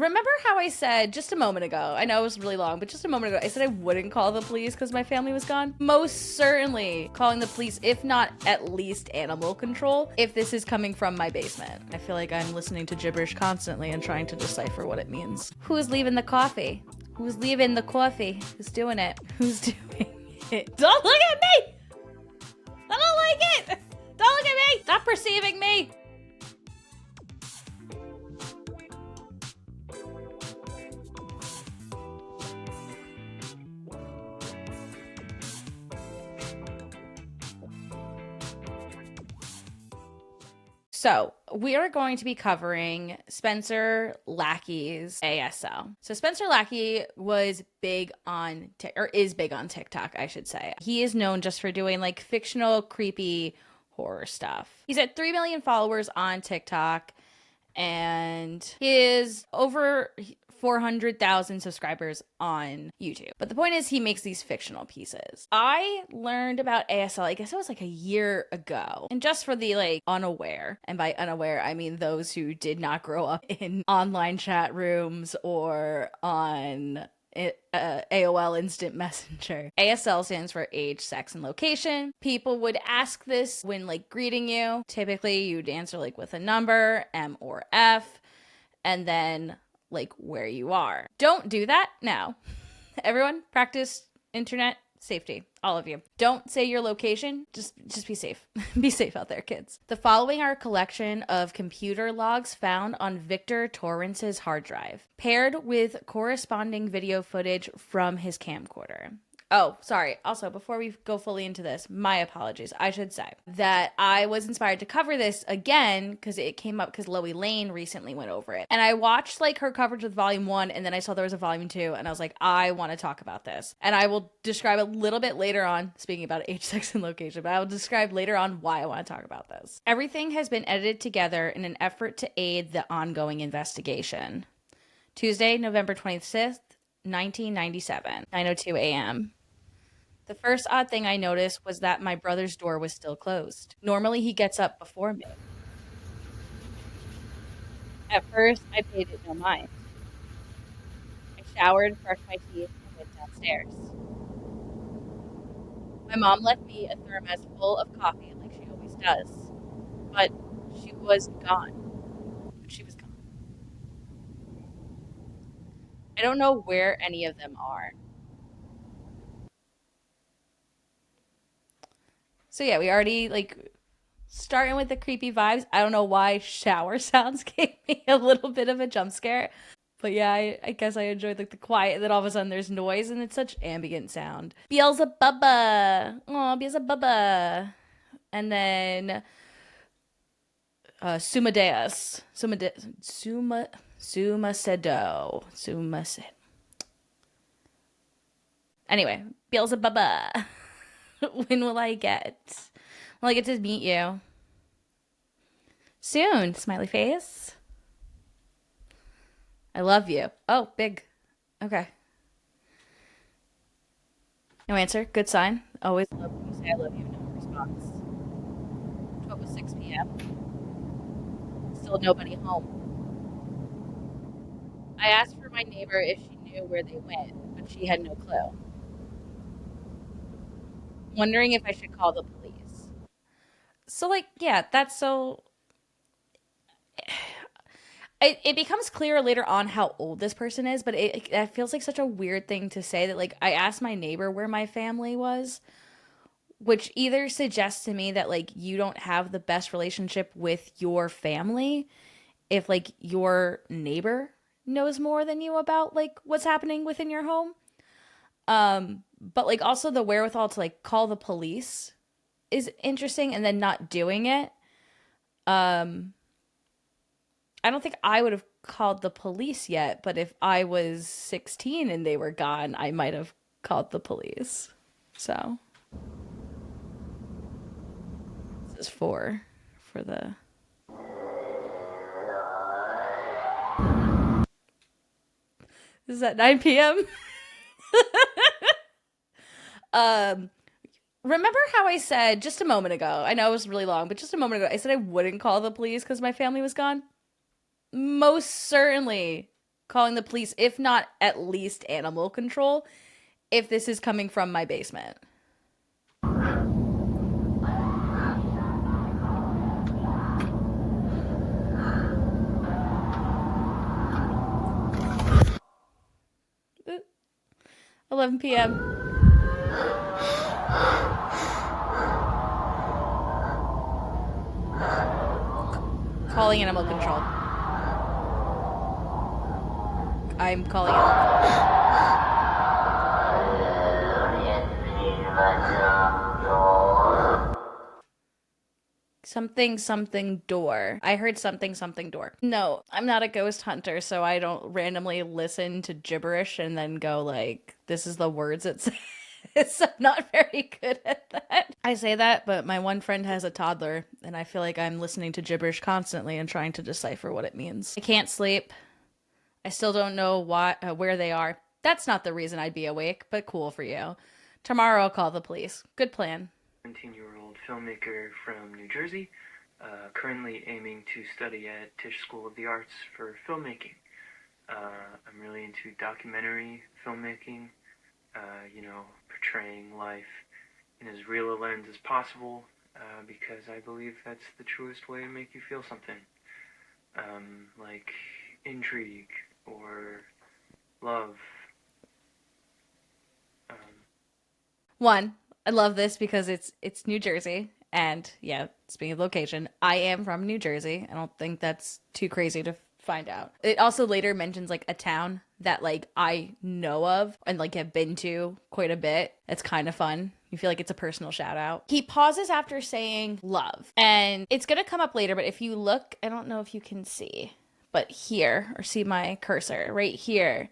Remember how I said just a moment ago, I know it was really long, but just a moment ago, I said I wouldn't call the police because my family was gone? Most certainly calling the police, if not at least animal control, if this is coming from my basement. I feel like I'm listening to gibberish constantly and trying to decipher what it means. Who's leaving the coffee? Who's leaving the coffee? Who's doing it? Who's doing it? Don't look at me! I don't like it! Don't look at me! Stop perceiving me! So we are going to be covering Spencer Lackey's ASL. So Spencer Lackey was big on, is big on TikTok, I should say. He is known just for doing like fictional, creepy horror stuff. He's at 3 million followers on TikTok and he is over 400,000 subscribers on YouTube. But the point is he makes these fictional pieces. I learned about ASL, I guess it was like a year ago. And just for the like unaware, and by unaware, I mean those who did not grow up in online chat rooms or on AOL Instant Messenger. ASL stands for age, sex, and location. People would ask this when like greeting you. Typically you'd answer like with a number, M or F, and then like where you are. Don't do that now. Everyone practice internet safety. All of you. Don't say your location. Just be safe. Be safe out there, kids. The following are a collection of computer logs found on Victor Torrance's hard drive, paired with corresponding video footage from his camcorder. Oh, sorry. Also, before we go fully into this, my apologies. I should say that I was inspired to cover this again because it came up because Loie Lane recently went over it. And I watched like her coverage with volume 1 and then I saw there was a volume 2 and I was like, I want to talk about this. And I will describe a little bit later on, speaking about age, sex, and location, but I will describe later on why I want to talk about this. Everything has been edited together in an effort to aid the ongoing investigation. Tuesday, November 26th, 1997, 9:02 a.m. The first odd thing I noticed was that my brother's door was still closed. Normally he gets up before me. At first, I paid it no mind. I showered, brushed my teeth, and went downstairs. My mom left me a thermos full of coffee like she always does. But she was gone. She was gone. I don't know where any of them are. So yeah, we already like starting with the creepy vibes. I don't know why shower sounds gave me a little bit of a jump scare. But yeah, I guess I enjoyed like the quiet, and then all of a sudden there's noise and it's such ambient sound. Beelzebubba. Oh, Beelzebubba. And then Sumadeus. Sumacedo. Sumaced. Anyway, Beelzebubba. When will I get? Will I get to meet you? Soon, smiley face. I love you. Oh, big. Okay. No answer. Good sign. Always love when you say I love you. No response. 12:06 p.m. Still nobody home. I asked for my neighbor if she knew where they went, but she had no clue. Wondering if I should call the police. So, like, yeah, that's so. It becomes clearer later on how old this person is, but it feels like such a weird thing to say that, like, I asked my neighbor where my family was, which either suggests to me that, like, you don't have the best relationship with your family if, like, your neighbor knows more than you about, like, what's happening within your home. But, like, also the wherewithal to, like, call the police is interesting and then not doing it. I don't think I would have called the police yet, but if I was 16 and they were gone, I might have called the police. So this is for the This is at 9 p.m. Remember how I said just a moment ago, I know it was really long, but just a moment ago, I said I wouldn't call the police because my family was gone? Most certainly calling the police, if not at least animal control, if this is coming from my basement. Ooh, 11 p.m. Calling animal control. I'm calling animal control. Something door. I heard something door. No, I'm not a ghost hunter, so I don't randomly listen to gibberish and then go like, this is the words it says. I'm not very good at that. I say that, but my one friend has a toddler, and I feel like I'm listening to gibberish constantly and trying to decipher what it means. I can't sleep. I still don't know where they are. That's not the reason I'd be awake, but cool for you. Tomorrow I'll call the police. Good plan. 17-year-old filmmaker from New Jersey, currently aiming to study at Tisch School of the Arts for filmmaking. I'm really into documentary filmmaking, portraying life in as real a lens as possible, because I believe that's the truest way to make you feel something. Like intrigue or love. One, I love this because it's New Jersey, and yeah, speaking of location, I am from New Jersey. I don't think that's too crazy to find out. It also later mentions like a town that like I know of and like have been to quite a bit. It's kind of fun. You feel like it's a personal shout out. He pauses after saying love, and it's gonna come up later, but if you look, I don't know if you can see, but here, or see my cursor right here,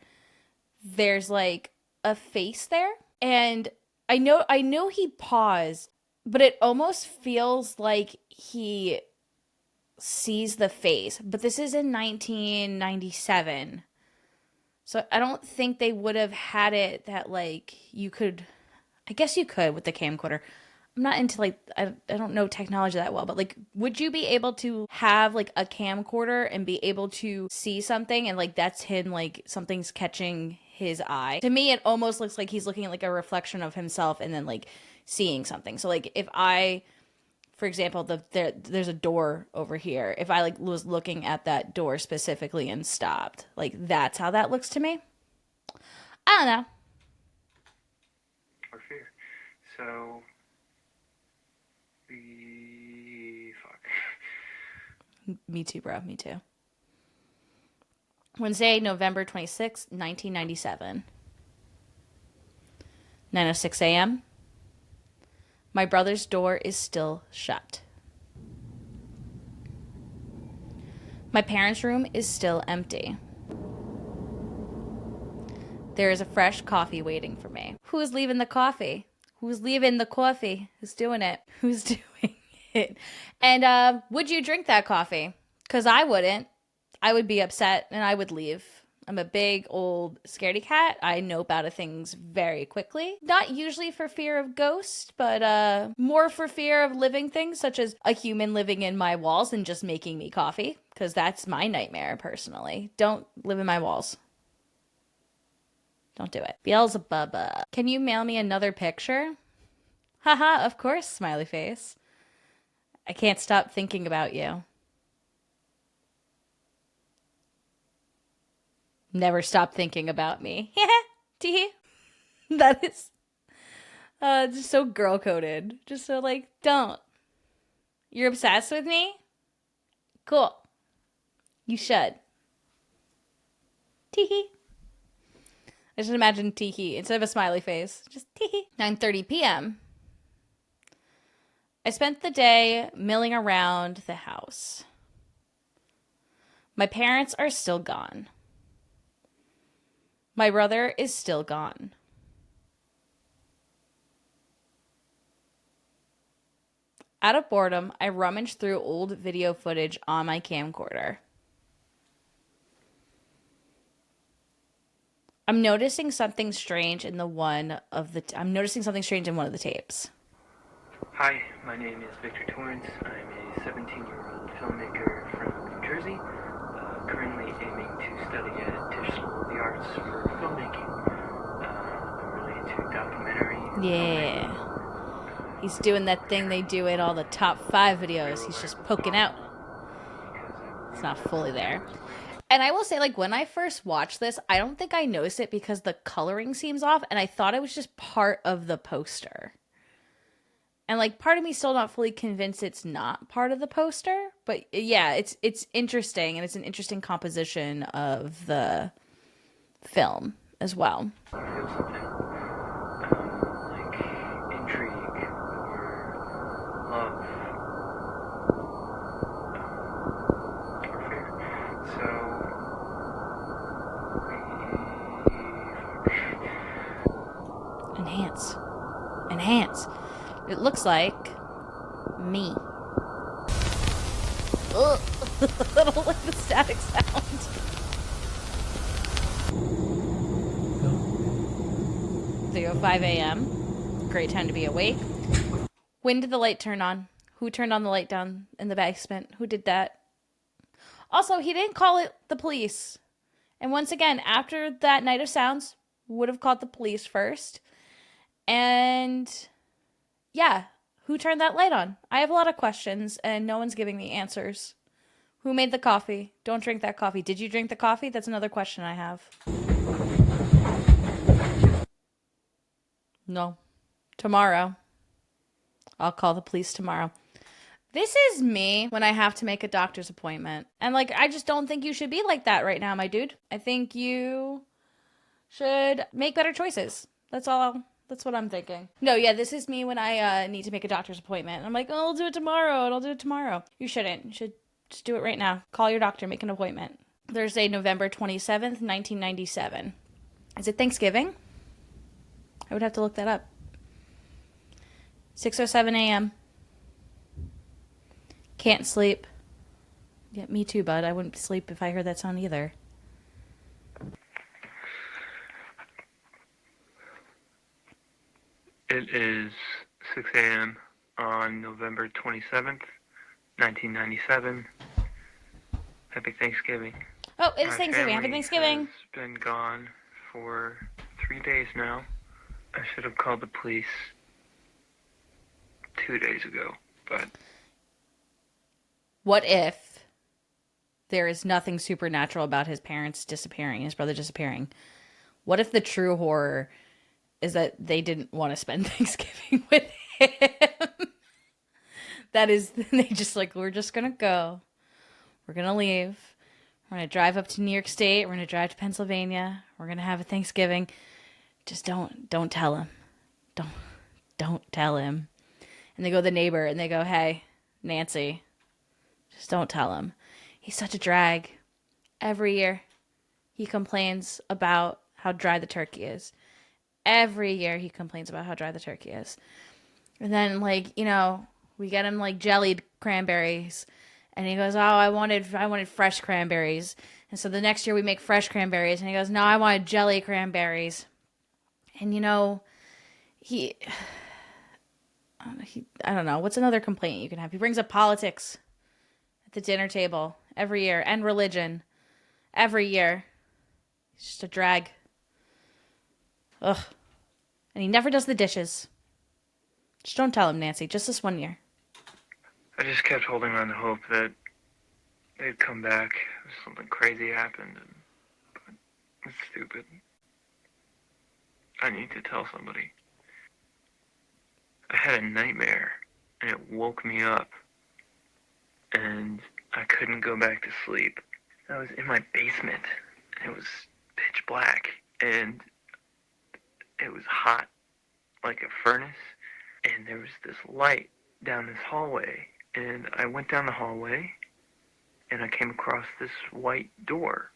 there's like a face there, and I know he paused, but it almost feels like he sees the face. But this is in 1997. So I don't think they would have had it that like you could, I guess you could with the camcorder. I'm not into like, I don't know technology that well, but like, would you be able to have like a camcorder and be able to see something and like that's him, like something's catching his eye? To me, it almost looks like he's looking at like a reflection of himself and then like seeing something. So like if I, for example, there's a door over here. If I like was looking at that door specifically and stopped, like that's how that looks to me. I don't know. Or fear. So, fuck. Me too, bro. Me too. Wednesday, November 26th, 1997. 9:06 a.m. My brother's door is still shut. My parents' room is still empty. There is a fresh coffee waiting for me. Who's leaving the coffee? Who's leaving the coffee? Who's doing it? Who's doing it? And would you drink that coffee? Because I wouldn't. I would be upset and I would leave. I'm a big old scaredy cat. I nope out of things very quickly. Not usually for fear of ghosts, but more for fear of living things, such as a human living in my walls and just making me coffee. Because that's my nightmare, personally. Don't live in my walls. Don't do it. Beelzebub. Can you mail me another picture? Haha, of course, smiley face. I can't stop thinking about you. Never stop thinking about me. Tee. That is just so girl coded. Just so like, don't. You're obsessed with me? Cool. You should. Tee. I just imagine tee instead of a smiley face. Just tee. 9:30 p.m. I spent the day milling around the house. My parents are still gone. My brother is still gone. Out of boredom, I rummaged through old video footage on my camcorder. I'm noticing something strange in one of the tapes. Hi, my name is Victor Torrance. I'm a 17-year-old filmmaker from New Jersey, currently aiming to study at Tisch School of the Arts for filmmaking. I'm really into documentary Yeah. filmmaking. He's doing that thing they do in all the top 5 videos. He's just poking out. It's not fully there. And I will say, like, when I first watched this, I don't think I noticed it because the coloring seems off, and I thought it was just part of the poster. And, like, part of me still not fully convinced it's not part of the poster. But, yeah, it's interesting, and it's an interesting composition of the film as well. Feel something like intrigue or love or fear. So Enhance. Enhance. It looks like me. Ugh. I don't like the static sound. 3:05 a.m. Great time to be awake. When did the light turn on? Who turned on the light down in the basement? Who did that? Also, he didn't call it the police. And once again, after that night of sounds, would have called the police first. And yeah, who turned that light on? I have a lot of questions and no one's giving me answers. Who made the coffee? Don't drink that coffee. Did you drink the coffee? That's another question I have. No. Tomorrow. I'll call the police tomorrow. This is me when I have to make a doctor's appointment. And, like, I just don't think you should be like that right now, my dude. I think you should make better choices. That's all. That's what I'm thinking. No, yeah, this is me when I need to make a doctor's appointment. And I'm like, oh, I'll do it tomorrow, and I'll do it tomorrow. You shouldn't. You should just do it right now. Call your doctor, make an appointment. Thursday, November 27th, 1997. Is it Thanksgiving? I would have to look that up. 6:07 a.m. Can't sleep. Yeah, me too, bud. I wouldn't sleep if I heard that sound either. it is 6 a.m. on November 27th, 1997. Happy Thanksgiving. Oh, it's My Thanksgiving. Happy family Thanksgiving. has been gone for 3 days now. I should have called the police 2 days ago, but What if there is nothing supernatural about his parents disappearing, his brother disappearing? What if the true horror is that they didn't want to spend Thanksgiving with him? That is, they just like, we're just going to go. We're going to leave. We're going to drive up to New York State. We're going to drive to Pennsylvania. We're going to have a Thanksgiving. Just don't tell him. Don't tell him. And they go to the neighbor and they go, hey, Nancy, just don't tell him. He's such a drag. Every year he complains about how dry the turkey is. Every year he complains about how dry the turkey is. And then, like, you know, we get him like jellied cranberries. And he goes, oh, I wanted fresh cranberries. And so the next year we make fresh cranberries. And he goes, no, I wanted jelly cranberries. And, you know, I don't know. What's another complaint you can have? He brings up politics at the dinner table every year and religion every year. He's just a drag. Ugh. And he never does the dishes. Just don't tell him, Nancy. Just this one year. I just kept holding on to hope that they'd come back if something crazy happened. But it's stupid. I need to tell somebody. I had a nightmare, and it woke me up, and I couldn't go back to sleep. I was in my basement, and it was pitch black, and it was hot, like a furnace, and there was this light down this hallway, and I went down the hallway, and I came across this white door,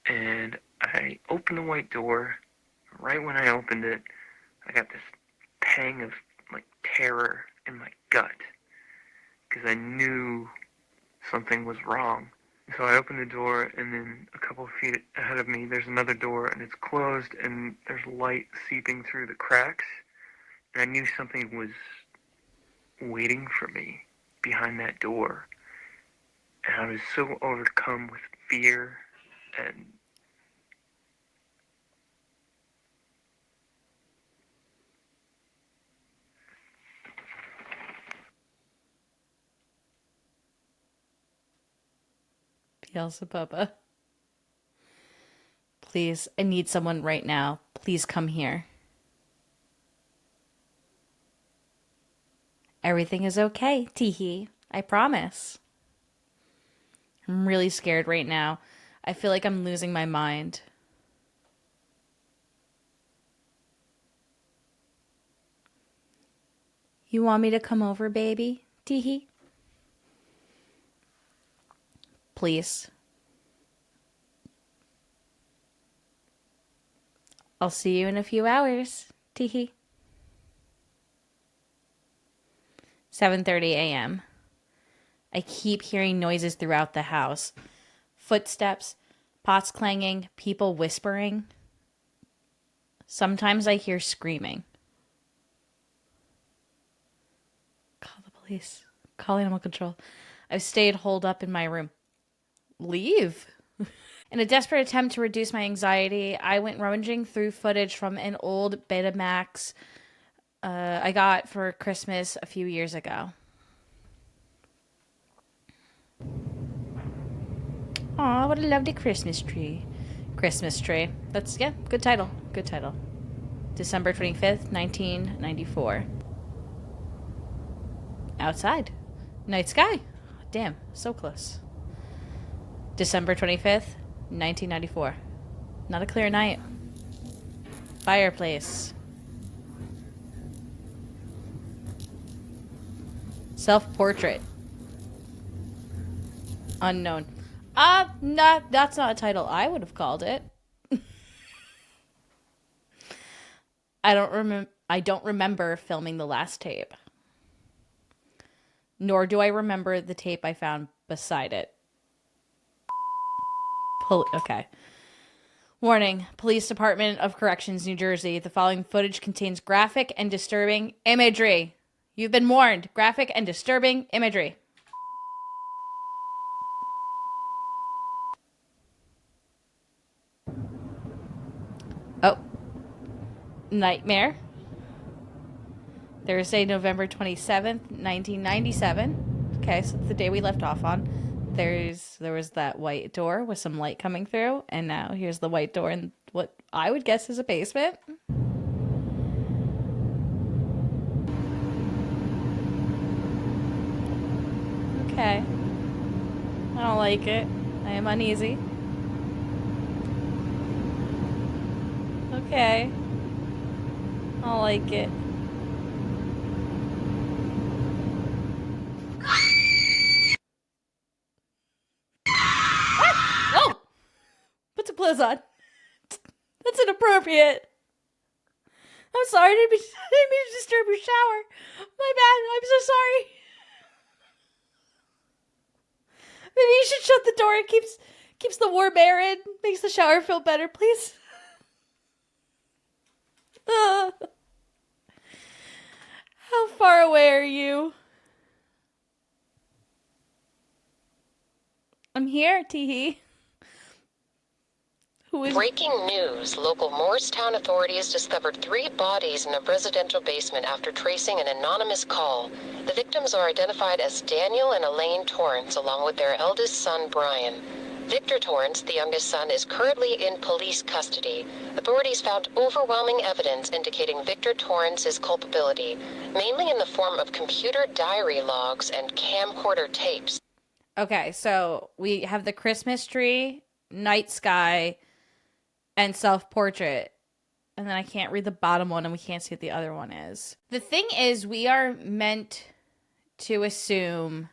and I opened the white door. Right when I opened it, I got this pang of like terror in my gut because I knew something was wrong. So I opened the door, and then a couple of feet ahead of me, there's another door, and it's closed, and there's light seeping through the cracks, and I knew something was waiting for me behind that door. And I was so overcome with fear And Beelzebubba. Please, I need someone right now. Please come here. Everything is okay, Teehee. I promise. I'm really scared right now. I feel like I'm losing my mind. You want me to come over, baby? Teehee? Please. I'll see you in a few hours. Teehee. 7:30 a.m. I keep hearing noises throughout the house. Footsteps, pots clanging, people whispering. Sometimes I hear screaming. Call the police. Call animal control. I've stayed holed up in my room. Leave. In a desperate attempt to reduce my anxiety, I went rummaging through footage from an old Betamax I got for Christmas a few years ago. Aw, what a lovely Christmas tree. Christmas tree. That's, yeah, good title. Good title. December 25th, 1994. Outside. Night sky. Damn, so close. December 25th, 1994. Not a clear night. Fireplace. Self-portrait. Unknown. That's not a title I would have called it. I don't remember filming the last tape. Nor do I remember the tape I found beside it. Okay. Warning, Police Department of Corrections, New Jersey. The following footage contains graphic and disturbing imagery. You've been warned. Graphic and disturbing imagery. Oh. Nightmare. Thursday, November 27th, 1997. Okay, so it's the day we left off on. There was that white door with some light coming through, and now here's the white door in what I would guess is a basement. Okay. I don't like it. I am uneasy. Okay. I don't like it. Oh! Put some clothes on. That's inappropriate. I'm sorry. I didn't mean to disturb your shower. My bad. I'm so sorry. Maybe you should shut the door. It keeps the warm air in. Makes the shower feel better, please. How far away are you? I'm here, Teehee. Breaking news. Local Morristown authorities discovered 3 bodies in a residential basement after tracing an anonymous call. The victims are identified as Daniel and Elaine Torrance, along with their eldest son, Brian. Victor Torrance, the youngest son, is currently in police custody. Authorities found overwhelming evidence indicating Victor Torrance's culpability, mainly in the form of computer diary logs and camcorder tapes. Okay, so we have the Christmas tree, night sky, and self-portrait. And then I can't read the bottom one, and we can't see what the other one is. The thing is, we are meant to assume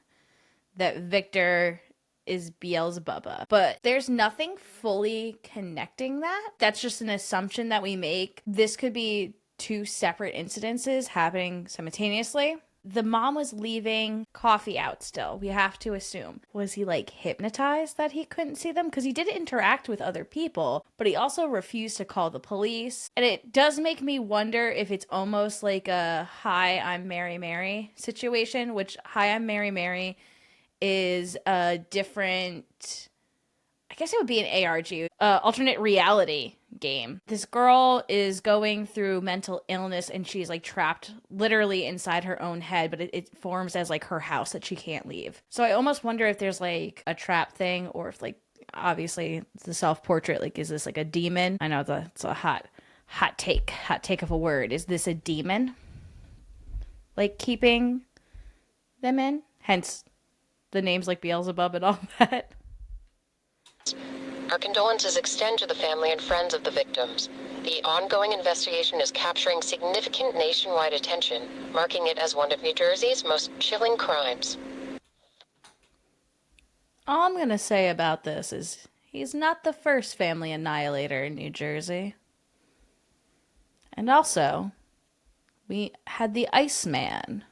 that Victor is Beelzebubba, but there's nothing fully connecting that. That's just an assumption that we make. This could be 2 separate incidences happening simultaneously. The mom was leaving coffee out still. We have to assume. Was he like hypnotized that he couldn't see them? Because he did interact with other people, but he also refused to call the police. And it does make me wonder if it's almost like a Hi, I'm Mary Mary situation, which Hi, I'm Mary Mary is a different, I guess it would be an ARG, alternate reality game. This girl is going through mental illness and she's like trapped literally inside her own head, but it forms as like her house that she can't leave. So I almost wonder if there's like a trap thing, or if like, obviously the self-portrait, like, is this like a demon? I know it's a hot take of a word. Is this a demon? Like keeping them in? Hence the names like Beelzebub and all that. Our condolences extend to the family and friends of the victims. The ongoing investigation is capturing significant nationwide attention, marking it as one of New Jersey's most chilling crimes. All I'm gonna say about this is he's not the first family annihilator in New Jersey. And also, we had the Iceman,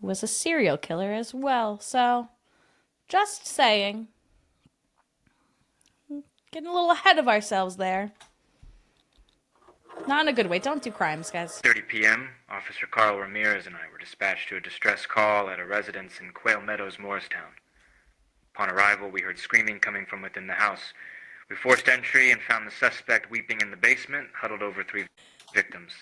who was a serial killer as well. So, just saying. Getting a little ahead of ourselves there. Not in a good way. Don't do crimes, guys. 30 p.m., Officer Carl Ramirez and I were dispatched to a distress call at a residence in Quail Meadows, Morristown. Upon arrival, we heard screaming coming from within the house. We forced entry and found the suspect weeping in the basement, huddled over 3 victims.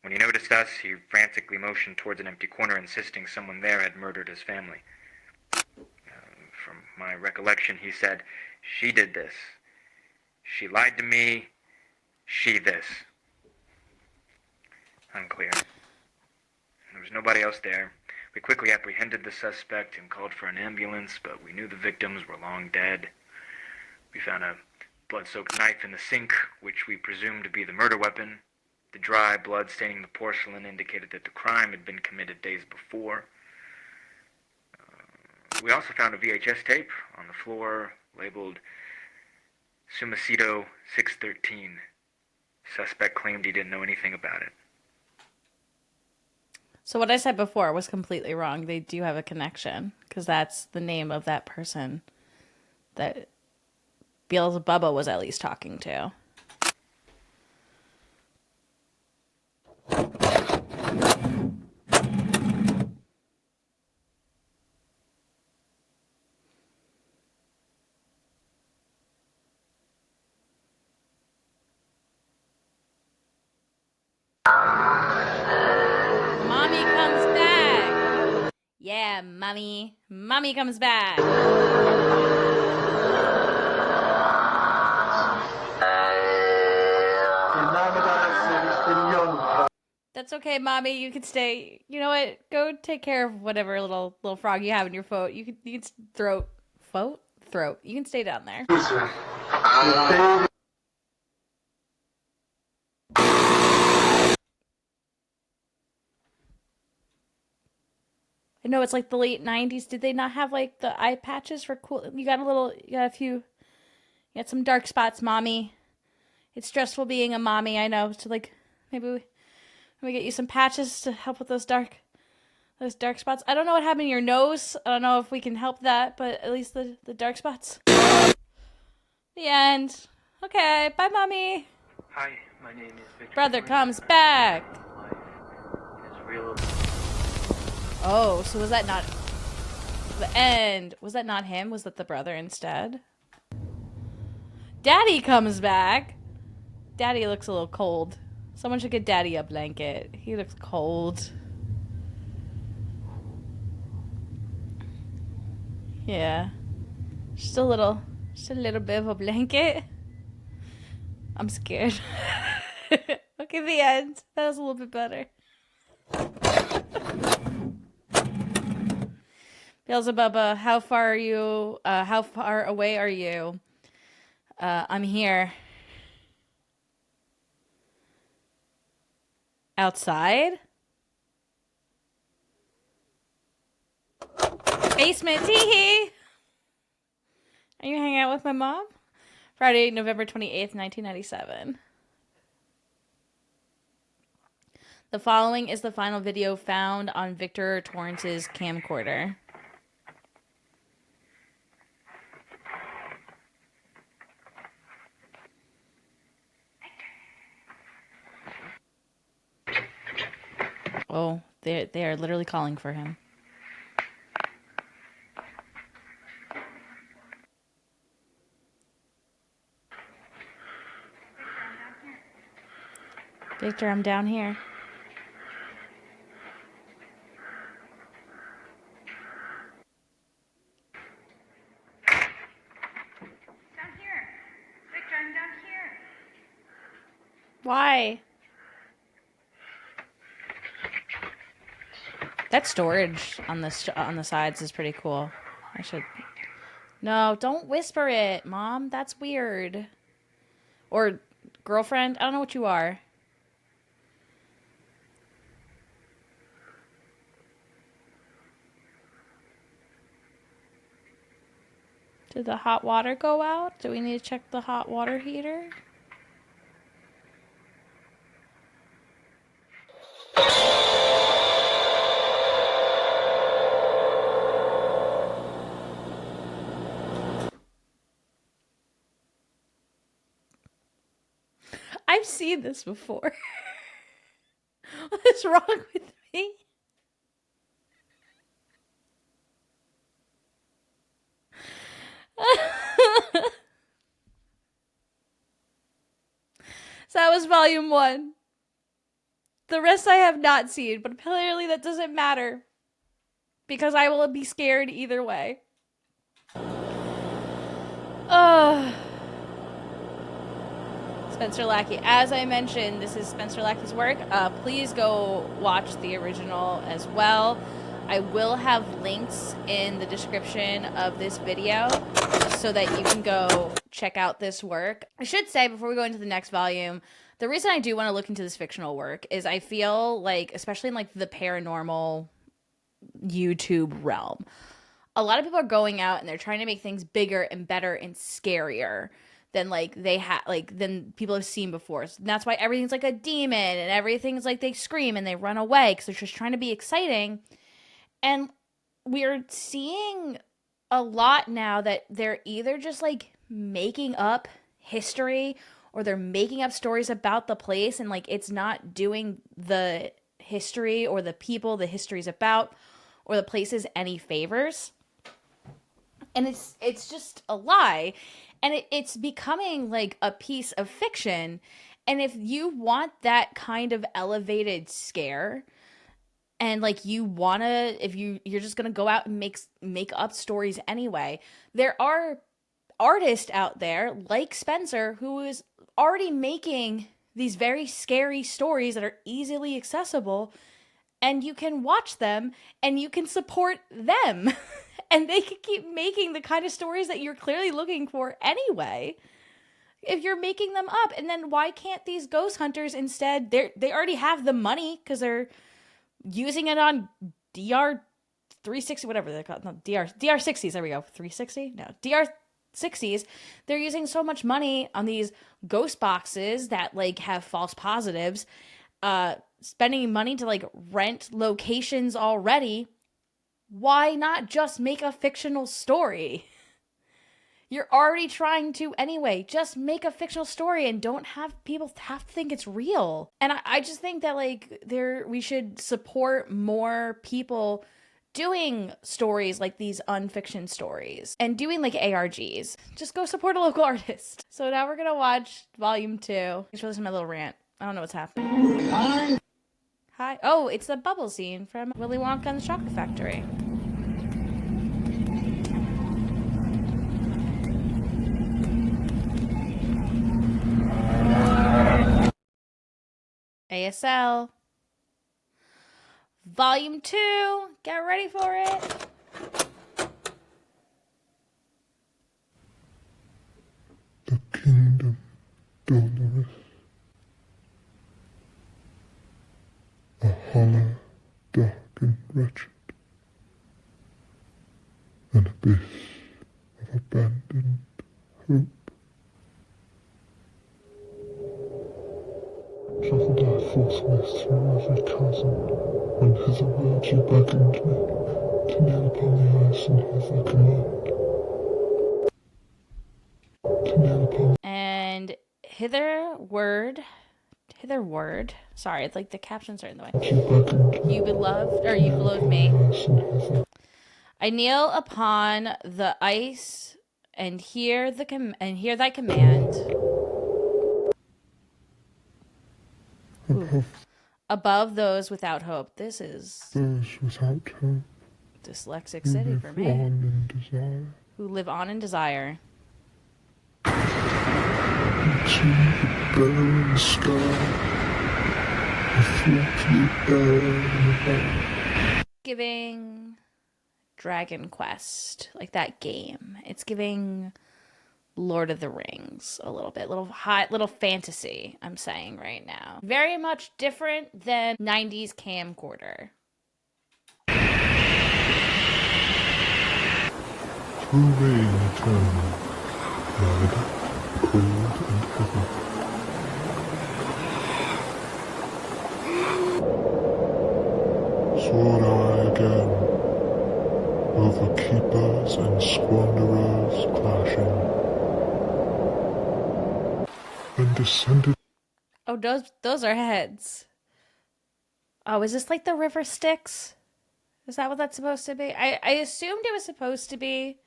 When he noticed us, he frantically motioned towards an empty corner, insisting someone there had murdered his family. From my recollection, he said, "She did this. She lied to me. She this." Unclear. There was nobody else there. We quickly apprehended the suspect and called for an ambulance, but we knew the victims were long dead. We found a blood-soaked knife in the sink, which we presumed to be the murder weapon. The dry blood staining the porcelain indicated that the crime had been committed days before. We also found a VHS tape on the floor labeled Sumacito 613. Suspect claimed he didn't know anything about it. So what I said before was completely wrong. They do have a connection, because that's the name of that person that Beelzebub was at least talking to. Mommy comes back. Yeah, mommy. Mommy comes back. That's okay, mommy. You can stay. You know what? Go take care of whatever little frog you have in your throat. You can throat. You can stay down there. I know it's like the late 90s. Did they not have like the eye patches for cool? You got you got some dark spots, mommy. It's stressful being a mommy, I know. So like maybe we get you some patches to help with those dark spots. I don't know what happened to your nose. I don't know if we can help that, but at least the dark spots. The end. Okay, bye, mommy. Hi, my name is Victor. Brother comes back. Life is real. Oh, so was that not the end? Was that not him? Was that the brother instead? Daddy comes back. Daddy looks a little cold. Someone should get Daddy a blanket. He looks cold. Yeah. Just a little bit of a blanket. I'm scared. Okay, the end. That was a little bit better. Beelzebub, how far are you? How far away are you? I'm here. Outside? Basement teehee! Are you hanging out with my mom? Friday, November 28th, 1997. The following is the final video found on Victor Torrance's camcorder. Oh, they are literally calling for him. Victor, I'm down here. Down here. Victor, I'm down here. Why? That storage on the sides is pretty cool. I should. No, don't whisper it, Mom. That's weird. Or girlfriend. I don't know what you are. Did the hot water go out? Do we need to check the hot water heater? I've seen this before. What is wrong with me? So that was volume 1. The rest I have not seen, but apparently that doesn't matter. Because I will be scared either way. Spencer Lackey. As I mentioned, this is Spencer Lackey's work. Please go watch the original as well. I will have links in the description of this video so that you can go check out this work. I should say, before we go into the next volume, the reason I do want to look into this fictional work is I feel like, especially in like the paranormal YouTube realm, a lot of people are going out and they're trying to make things bigger and better and scarier than like than people have seen before. So that's why everything's like a demon and everything's like they scream and they run away because they're just trying to be exciting. And we're seeing a lot now that they're either just like making up history or they're making up stories about the place and like it's not doing the history or the people the history's about or the places any favors. And it's just a lie. And it's becoming like a piece of fiction. And if you want that kind of elevated scare, and like you wanna, if you're just gonna go out and make up stories anyway, there are artists out there like Spencer who is already making these very scary stories that are easily accessible, and you can watch them and you can support them. And they can keep making the kind of stories that you're clearly looking for anyway. If you're making them up, and then why can't these ghost hunters instead? They already have the money because they're using it on DR 360, whatever they're called. No, DR 60s. There we go. 360? No, DR 60s. They're using so much money on these ghost boxes that like have false positives. Spending money to like rent locations already. Why not just make a fictional story? You're already trying to anyway. Just make a fictional story and don't have people have to think it's real. And I just think that like we should support more people doing stories like these unfiction stories and doing like ARGs. Just go support a local artist. So now we're gonna watch volume 2. Thanks for listening to my little rant. I don't know what's happening. Hi. Oh, it's the bubble scene from Willy Wonka and the Chocolate Factory. ASL. Volume 2. Get ready for it. The kingdom dolorous, a hollow, dark and wretched, an abyss of abandoned hope. Travelled I forthwith through every chasm, when hitherward you beckoned me, to kneel upon the ice and hear thy command. To kneel upon And hitherward. Sorry, it's like the captions are in the way. you beckoned me, You beloved, or you beloved me. I kneel upon the ice and hear thy command. Above those without hope. This is those without hope, dyslexic who city live for me. on in desire. Who live on in desire. Into the barren sky, a floaty air. Giving Dragon Quest, like that game. It's giving Lord of the Rings a little bit, little fantasy, I'm saying right now. Very much different than 90s camcorder. Through rain eternal, red, cold and heavy. Soared I again, over keepers and squanderers clashing, and descended. Oh, those are heads. Oh, is this like the River Styx? Is that what that's supposed to be? I assumed it was supposed to be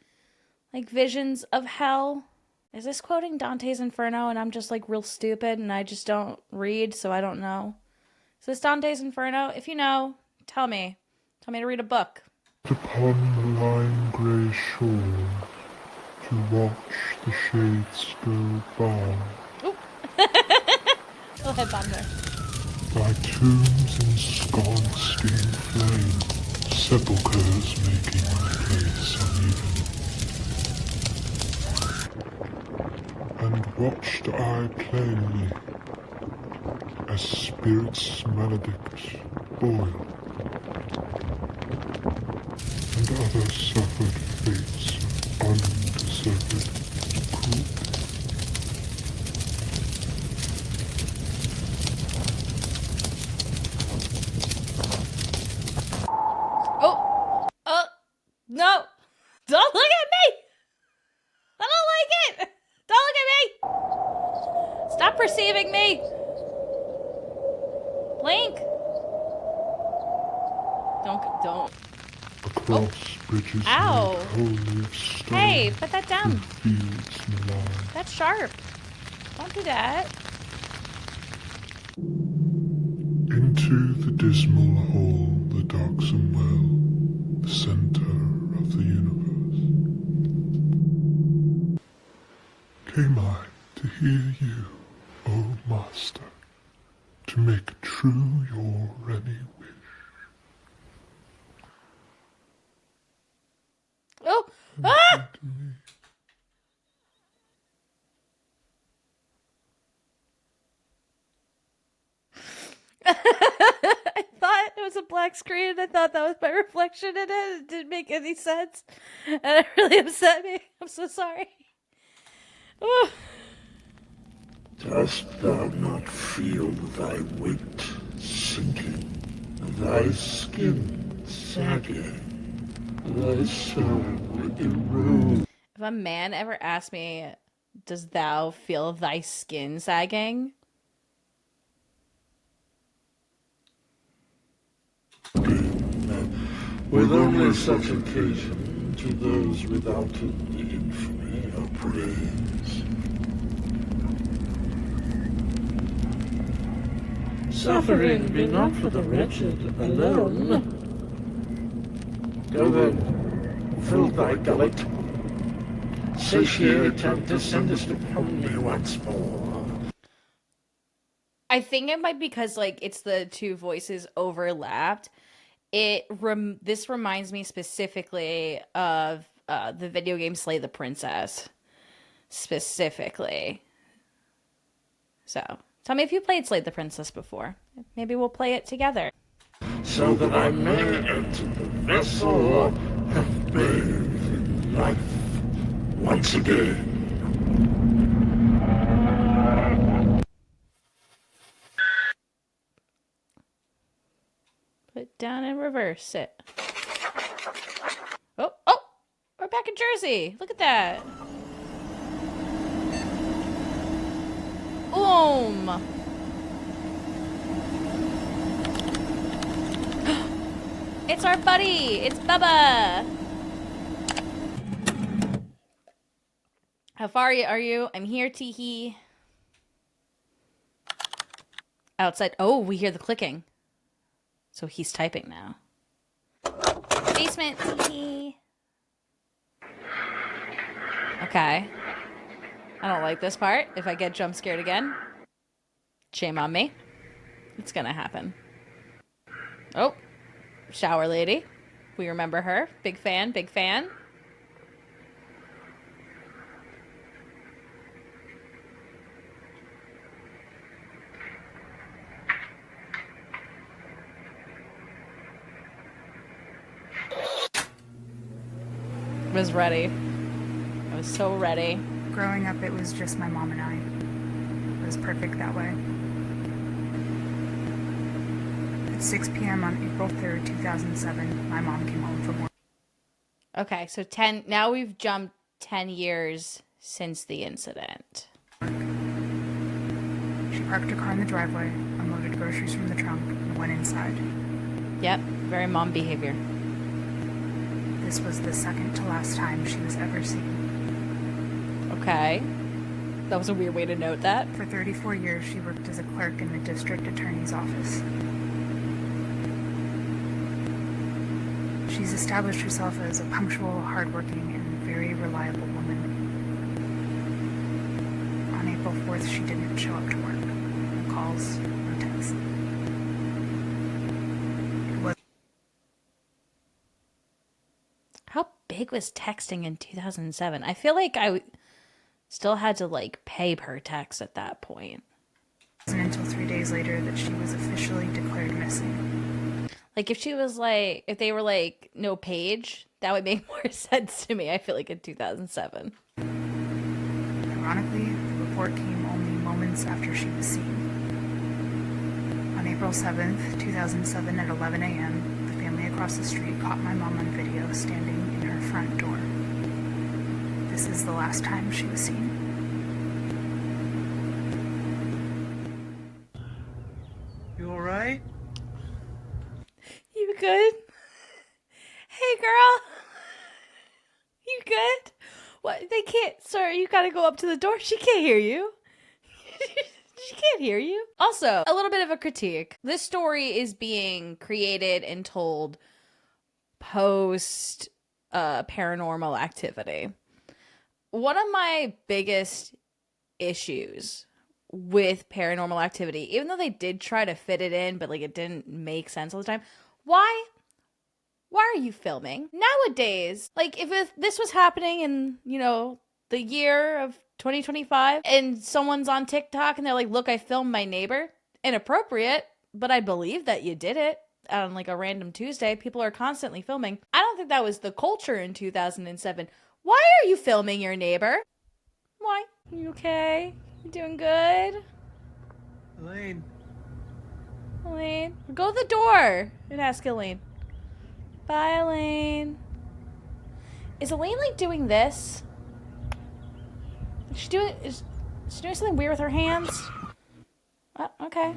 like visions of hell. Is this quoting Dante's Inferno and I'm just like real stupid and I just don't read, so I don't know? Is this Dante's Inferno? If you know, tell me. Tell me to read a book. Upon the lime grey shore, to watch the shades go by. Oop. Little headband there. By tombs ensconced in flame, sepulchres making the place uneven. And watched I plainly, as spirits maledict boil, and other suffered fates of undeserved cruelty. Oh, no. Don't look at me. I don't like it. Don't look at me. Stop perceiving me. Blink. Don't. Across bridges Ow. made wholly of stone, Hey, put that down. through fields malign. That's sharp. Don't do that. Into the dismal hall, the darksome well, the centre of the universe. Came I to hear you, O Master, to make true your any wish. Oh, ah! To me, I thought it was a black screen. I thought that was my reflection in it. It didn't make any sense. And it really upset me. I'm so sorry. Oh. dost thou not feel thy weight sinking, thy skin sagging, thy soul erode? If a man ever asked me, does thou feel thy skin sagging? With only such occasion to those without the infamy of praise. Suffering be not for the wretched alone. Go then, fill thy gullet, satiate and descendest upon me once more. I think it might be because like it's the two voices overlapped. This reminds me specifically of the video game Slay the Princess, specifically. So tell me if you played Slay the Princess before. Maybe we'll play it together. So that I may enter the vessel and bathe in life once again. Put down and reverse it. Oh, we're back in Jersey. Look at that. Boom. It's our buddy. It's Bubba. How far are you? I'm here, teehee. Outside. Oh, we hear the clicking. So he's typing now. Basement. Okay. I don't like this part. If I get jump scared again, shame on me. It's gonna happen. Oh, shower lady. We remember her. Big fan, big fan. Was ready. I was so ready. Growing up, it was just my mom and I. It was perfect that way. At 6 p.m. on April 3rd, 2007, my mom came home from work. Okay, so 10. Now we've jumped 10 years since the incident. She parked her car in the driveway, unloaded groceries from the trunk, and went inside. Yep, very mom behavior. This was the second to last time she was ever seen. Okay. That was a weird way to note that. For 34 years, she worked as a clerk in the district attorney's office. She's established herself as a punctual, hardworking, and very reliable woman. On April 4th, she didn't show up to work. No calls, no texts. How big was texting in 2007? I feel like I still had to like pay per text at that point. It wasn't until 3 days later that she was officially declared missing. Like if she was like, if they were like no page, that would make more sense to me. I feel like in 2007. Ironically, the report came only moments after she was seen. On April 7th, 2007 at 11 a.m., the family across the street caught my mom on video standing in her front door. This is the last time she was seen. You alright? You good? Hey girl. You good? What? They can't, sir, you gotta go up to the door. She can't hear you. She can't hear you. Also, a little bit of a critique. This story is being created and told post paranormal activity. One of my biggest issues with paranormal activity, even though they did try to fit it in, but like it didn't make sense all the time. Why are you filming? Nowadays, like if this was happening in, you know, the year of 2025 and someone's on TikTok and they're like, look, I filmed my neighbor. Inappropriate, but I believe that you did it on like a random Tuesday. People are constantly filming. I don't think that was the culture in 2007. Why are you filming your neighbor? Why? You okay? You doing good? Elaine. Elaine, go to the door and ask Elaine. Bye, Elaine. Is Elaine like doing this? Is she doing something weird with her hands? Oh, okay.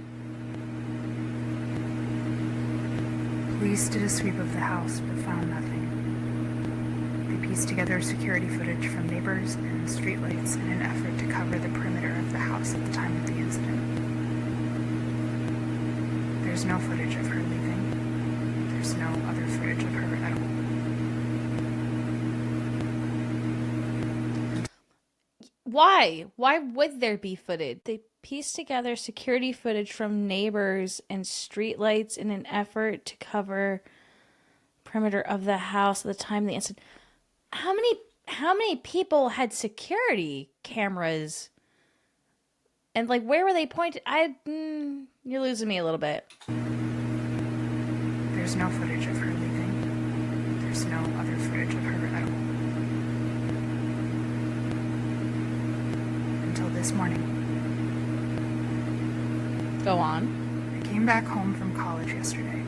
Police did a sweep of the house but found nothing. They pieced together security footage from neighbors and streetlights in an effort to cover the perimeter of the house at the time of the incident. There's no footage of her leaving. There's no other footage of her at all. Why? Why would there be footage? They pieced together security footage from neighbors and streetlights in an effort to cover perimeter of the house at the time of the incident. How many people had security cameras? And like, where were they pointed? You're losing me a little bit. There's no footage of her leaving. There's no other footage of her at all. Until this morning. Go on. I came back home from college yesterday.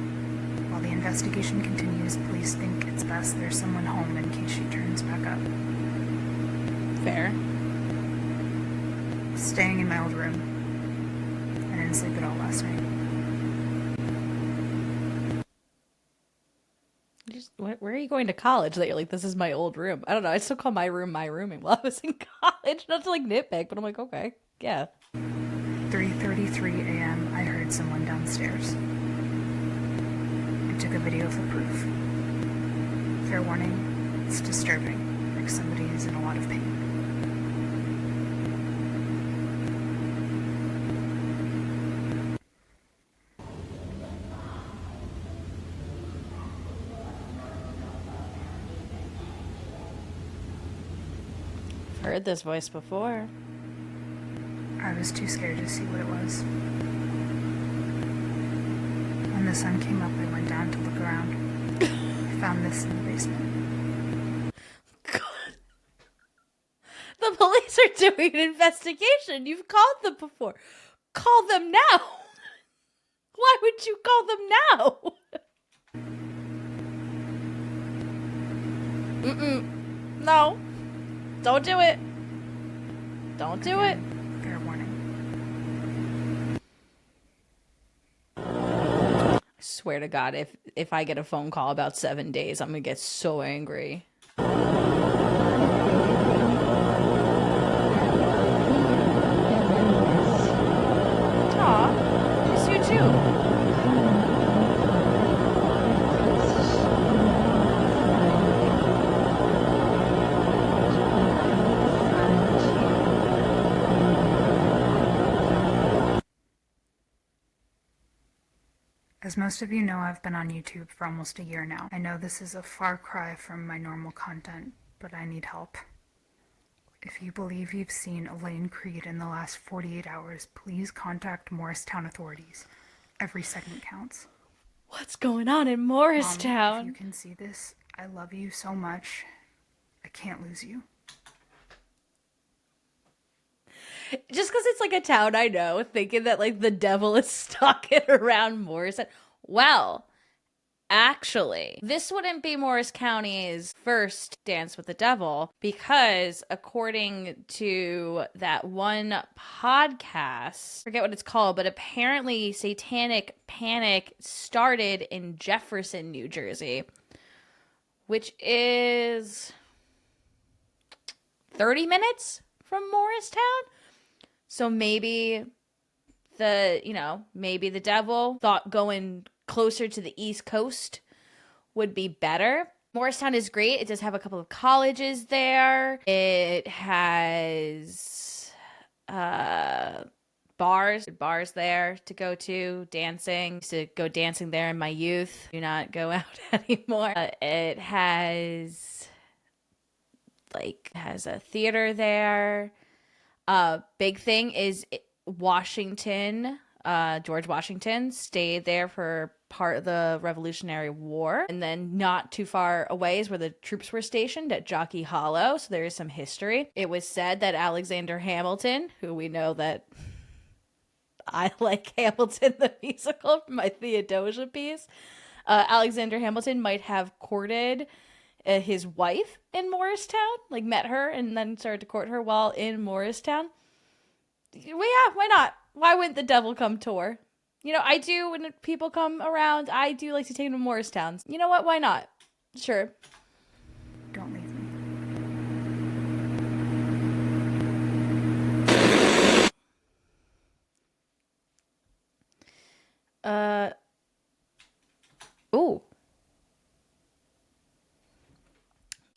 While the investigation continues, police think it's best there's someone home in case she turns back up. Fair. Staying in my old room. I didn't sleep at all last night. Where are you going to college that you're like, this is my old room? I don't know. I still call my room my rooming while I was in college. Not to like nitpick, but I'm like, okay, yeah. 3:33 a.m., I heard someone downstairs. I took a video for proof. Fair warning, it's disturbing, like somebody is in a lot of pain. Heard this voice before. I was too scared to see what it was. When the sun came up, I went down to look around. I found this in the basement. God. The police are doing an investigation. You've called them before. Call them now. Why would you call them now? No. Don't do it. Don't do it. Fair warning. I swear to God, if I get a phone call about 7 days, I'm gonna get so angry. Aw, miss you too. As most of you know, I've been on YouTube for almost a year now. I know this is a far cry from my normal content, but I need help. If you believe you've seen Elaine Creed in the last 48 hours, please contact Morristown authorities. Every second counts. What's going on in Mom, Morristown? if you can see this, I love you so much. I can't lose you. Just because it's like a town I know, thinking that like the devil is stalking around Morristown. Well, actually, this wouldn't be Morris County's first dance with the devil, because according to that one podcast, forget what it's called, but apparently Satanic Panic started in Jefferson, New Jersey, which is 30 minutes from Morristown. So maybe maybe the devil thought going closer to the East Coast would be better. Morristown is great. It does have a couple of colleges there. It has bars there to go to, dancing. Used to go dancing there in my youth. Do not go out anymore. It has a theater there. Big thing is Washington. George Washington stayed there for part of the Revolutionary War, and then not too far away is where the troops were stationed at Jockey Hollow, so there is some history. It was said that Alexander Hamilton, who we know that I like Hamilton the musical from my Theodosia piece, Alexander Hamilton might have courted his wife in Morristown, like met her and then started to court her while in Morristown. Well, yeah, why not? Why wouldn't the devil come tour? You know, I do, when people come around, I do like to take them to Morristown. You know what? Why not? Sure. Don't leave me. Ooh.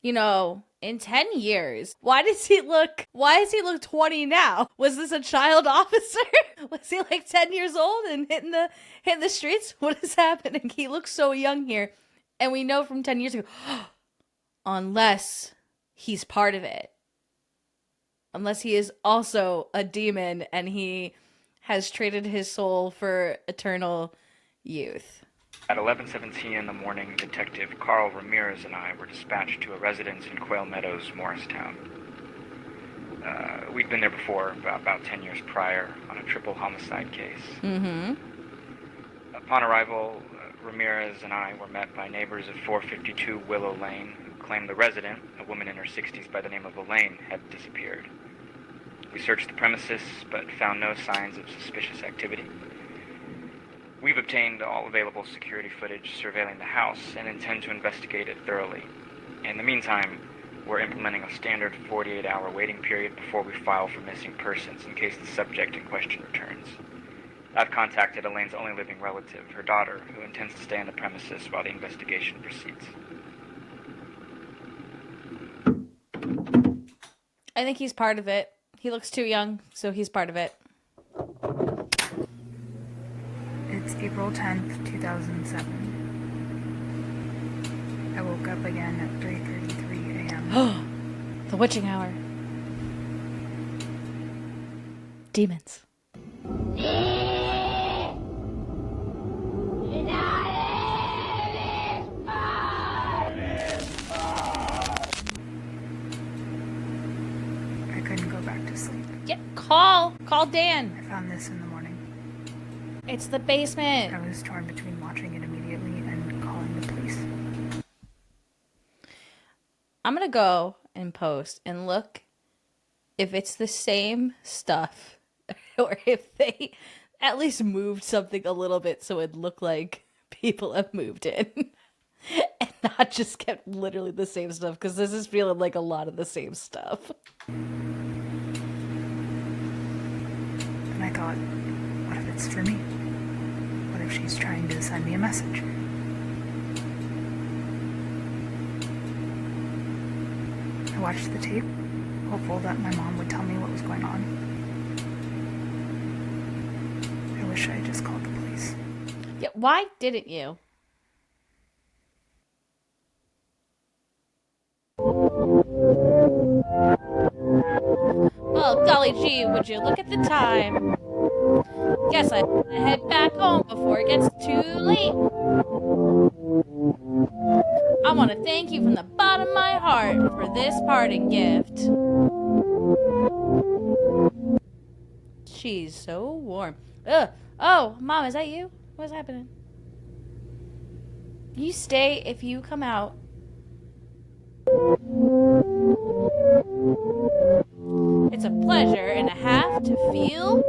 You know, in 10 years, why does he look 20 now? Was this a child officer? Was he like 10 years old and hitting the streets? What is happening? He looks so young here. And we know from 10 years ago, unless he's part of it. Unless he is also a demon and he has traded his soul for eternal youth. At 11:17 in the morning, Detective Carl Ramirez and I were dispatched to a residence in Quail Meadows, Morristown. We'd been there before, about 10 years prior, on a triple homicide case. Mm-hmm. Upon arrival, Ramirez and I were met by neighbors of 452 Willow Lane, who claimed the resident, a woman in her 60s by the name of Elaine, had disappeared. We searched the premises, but found no signs of suspicious activity. We've obtained all available security footage surveilling the house and intend to investigate it thoroughly. In the meantime, We're implementing a standard 48-hour waiting period before we file for missing persons in case the subject in question returns. I've contacted Elaine's only living relative, her daughter, who intends to stay on the premises while the investigation proceeds. I think he's part of it. He looks too young, so he's part of it. It's April 10th, 2007. I woke up again at 3:33 a.m. The witching hour. Demons. I couldn't go back to sleep. Yeah, call Dan. I found this in the morning. It's the basement. I was torn between watching it immediately and calling the police. I'm gonna go and post and look if it's the same stuff or if they at least moved something a little bit so it looked like people have moved in and not just kept literally the same stuff, because this is feeling like a lot of the same stuff. And I thought, what if it's for me? What if she's trying to send me a message? I watched the tape, hopeful that my mom would tell me what was going on. I wish I had just called the police. Yeah, why didn't you? Well, golly gee, would you look at the time? Guess I have to head back home before it gets too late. I want to thank you from the bottom of my heart for this parting gift. She's so warm. Ugh. Oh, Mom, is that you? What's happening? You stay if you come out. It's a pleasure and a half to feel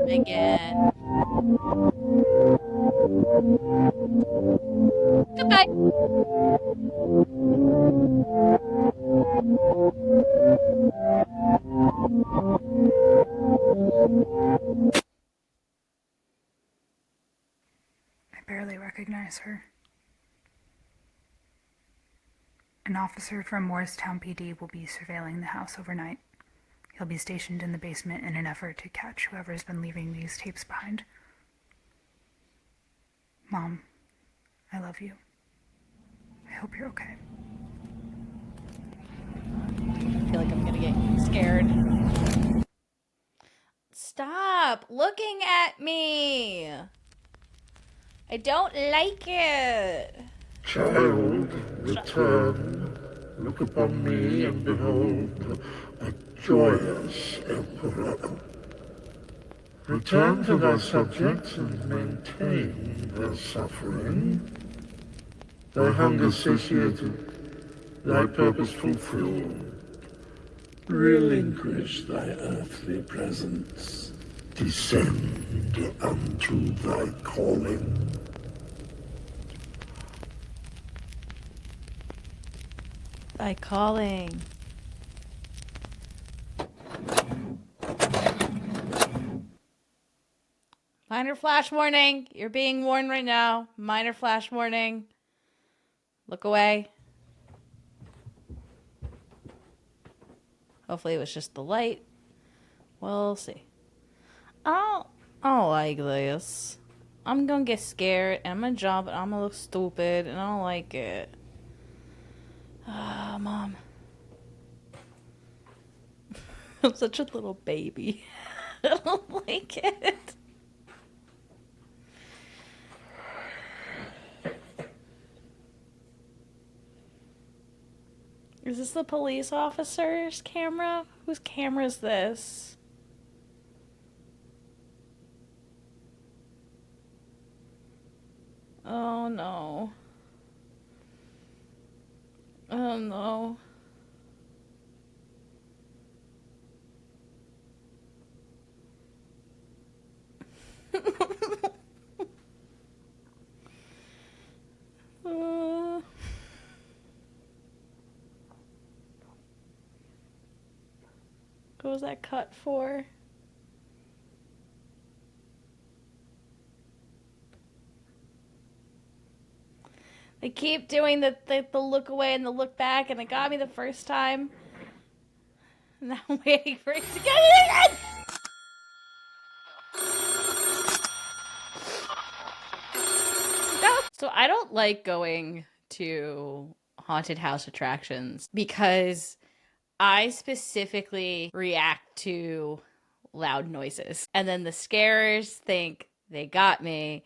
again. Goodbye. I barely recognize her. An officer from Morristown PD will be surveilling the house overnight. He'll be stationed in the basement in an effort to catch whoever's been leaving these tapes behind. Mom, I love you. I hope you're okay. I feel like I'm gonna get scared. Stop looking at me. I don't like it. Child, return, look upon me and behold a joyous emperor. Return to thy subjects and maintain their suffering. Thy hunger satiated, thy purpose fulfilled. Relinquish thy earthly presence. Descend unto thy calling. By calling. Minor flash warning. You're being warned right now. Minor flash warning. Look away. Hopefully it was just the light. We'll see. I don't like this. I'm gonna get scared and I'm gonna jump and I'm gonna look stupid and I don't like it. Ah, Mom. I'm such a little baby. I don't like it. Is this the police officer's camera? Whose camera is this? Oh no. Oh no. was that cut for? They keep doing the look away and the look back, and it got me the first time. Now I'm waiting for it to get it again! No. So I don't like going to haunted house attractions because I specifically react to loud noises. And then the scarers think they got me,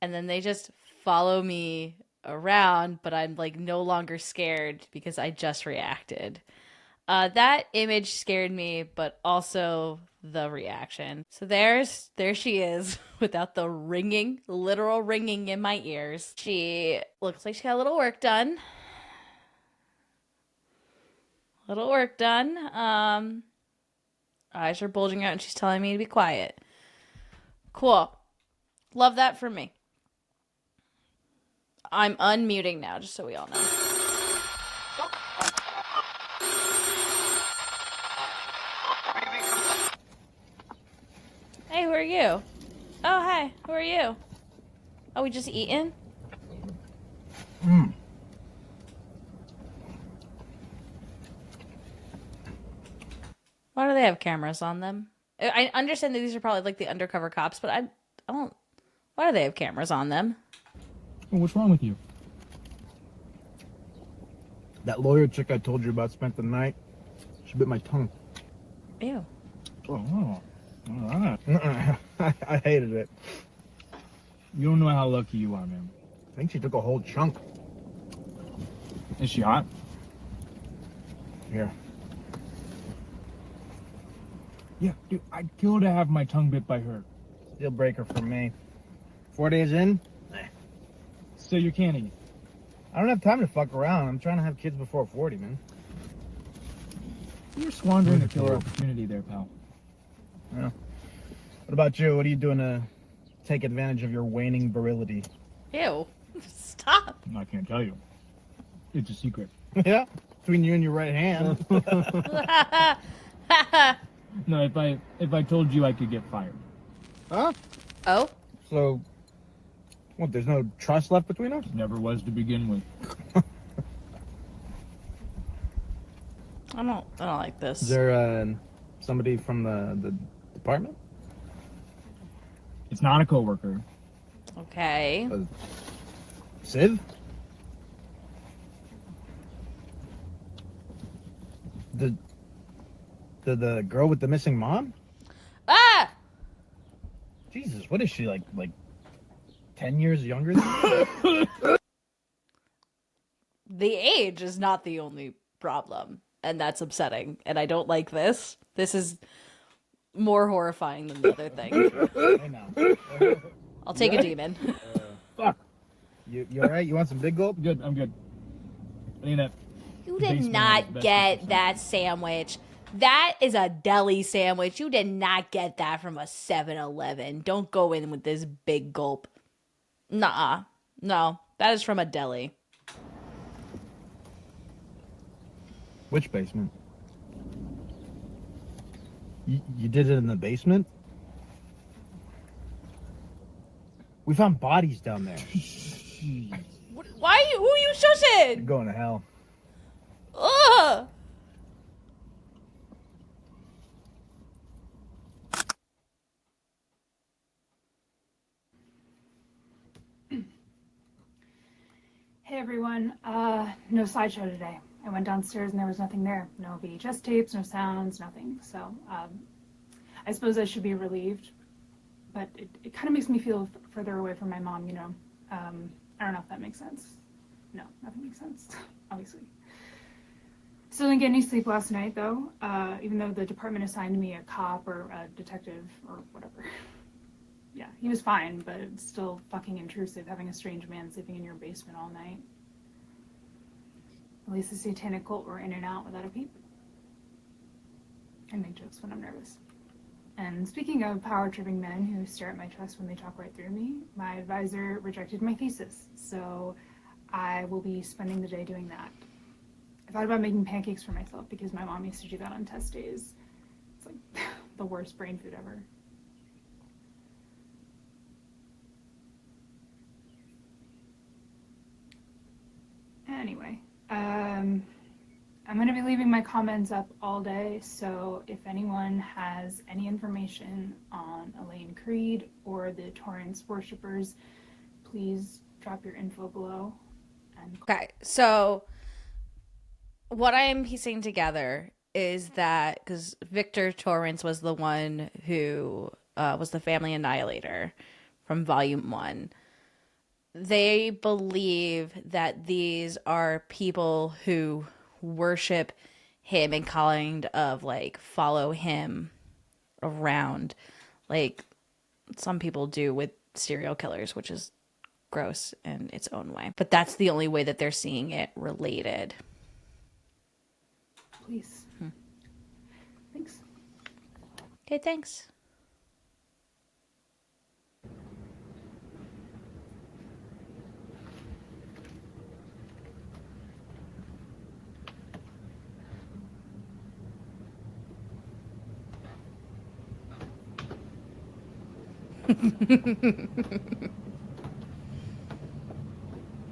and then they just follow me around, but I'm like no longer scared because I just reacted. That image scared me, but also the reaction. So there she is without the ringing, literal ringing in my ears. She looks like she got a little work done. Eyes are bulging out and she's telling me to be quiet. Cool. Love that for me. I'm unmuting now, just so we all know. Hey, who are you? Oh, hi. Who are you? Oh, we just eating? Why do they have cameras on them? I understand that these are probably like the undercover cops, but I don't. Why do they have cameras on them? Well, what's wrong with you? That lawyer chick I told you about spent the night. She bit my tongue. Ew. Oh, all right. I hated it. You don't know how lucky you are, man. I think she took a whole chunk. Is she hot? Here. Yeah, dude, I'd kill to have my tongue bit by her. Deal breaker for me. 4 days in? So you can't eat. I don't have time to fuck around. I'm trying to have kids before 40, man. You're squandering a killer opportunity there, pal. Yeah. What about you? What are you doing to take advantage of your waning virility? Ew. Stop. I can't tell you. It's a secret. Yeah? Between you and your right hand. No, if I told you, I could get fired. Huh? Oh? So, what, there's no trust left between us? Never was to begin with. I don't like this. Is there somebody from the department? It's not a coworker. Okay. Civ? The girl with the missing mom? Ah! Jesus, what is she, like 10 years younger than me? The age is not the only problem, and that's upsetting, and I don't like this. This is more horrifying than the other thing. Hey now. I'll take a demon. Fuck. You alright? You want some big gulp? Good, I'm good. I need that. You did Basement not is best get for that sandwich. That is a deli sandwich. You did not get that from a 7-Eleven. Don't go in with this big gulp. Nuh-uh. No, that is from a deli. Which basement? You did it in the basement? We found bodies down there. Why? Who are you shushing? You're going to hell. Ugh. Hey everyone, no slideshow today. I went downstairs and there was nothing there. No VHS tapes, no sounds, nothing. So, I suppose I should be relieved, but it kind of makes me feel further away from my mom, you know. I don't know if that makes sense. No, nothing makes sense, obviously. Still didn't get any sleep last night though, even though the department assigned me a cop or a detective or whatever. Yeah, he was fine, but it's still fucking intrusive having a strange man sleeping in your basement all night. At least the satanic cult were in and out without a peep. I make jokes when I'm nervous. And speaking of power-tripping men who stare at my chest when they talk right through me, my advisor rejected my thesis, so I will be spending the day doing that. I thought about making pancakes for myself because my mom used to do that on test days. It's like the worst brain food ever. Anyway, I'm going to be leaving my comments up all day, so if anyone has any information on Elaine Creed or the Torrance worshippers, please drop your info below. Okay, so what I'm piecing together is that because Victor Torrance was the one who was the family annihilator from Volume 1. They believe that these are people who worship him and kind of like follow him around like some people do with serial killers, which is gross in its own way. But that's the only way that they're seeing it related. Please. Thanks. Okay, thanks.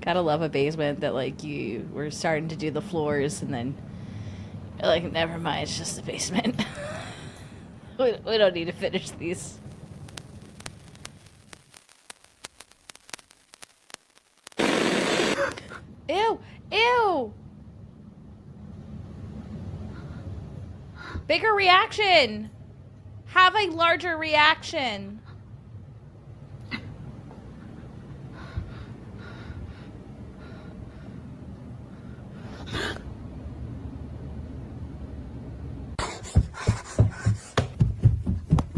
Gotta love a basement that like you were starting to do the floors and then you're like, never mind, it's just the basement. we don't need to finish these. Ew! Ew! Bigger reaction! Have a larger reaction!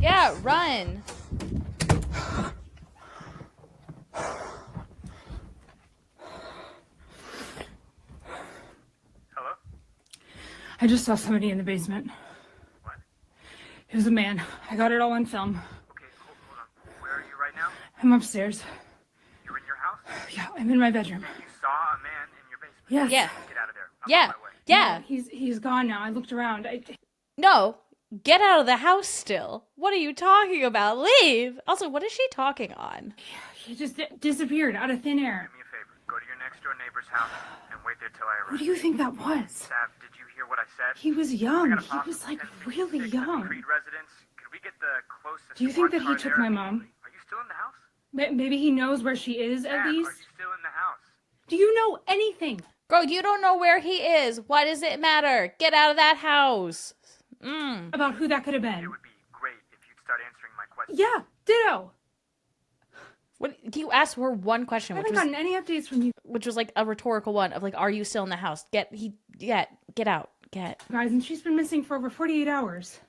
Yeah, run! Hello? I just saw somebody in the basement. What? It was a man. I got it all on film. Okay, hold on. Where are you right now? I'm upstairs. You're in your house? Yeah, I'm in my bedroom. You saw a man in your basement? Yes. Yeah. Get out of there. I'm Yeah. on my way. Yeah. No, he's gone now. I looked around. No. Get out of the house still. What are you talking about? Leave! Also, what is she talking on? He just disappeared out of thin air. Do me a favor. Go to your next door neighbor's house and wait there till I arrive. Who do you think that was? Sav, did you hear what I said? He was I young. got a He box was of like 1066 really at the young. Creed residence. Could we get the closest Do you think that he SWAT car took there my mom? immediately? Are you still in the house? Maybe he knows where she is Sav, at are least. you still in the house? Do you know anything? Girl, you don't know where he is. Why does it matter? Get out of that house. About who that could have It been? would be great if you'd start answering my questions. Yeah, ditto. What you asked her one question, I which haven't was gotten any updates from you like a rhetorical one of like, are you still in the house? Get out. Get. guys, and she's been missing for over 48 hours.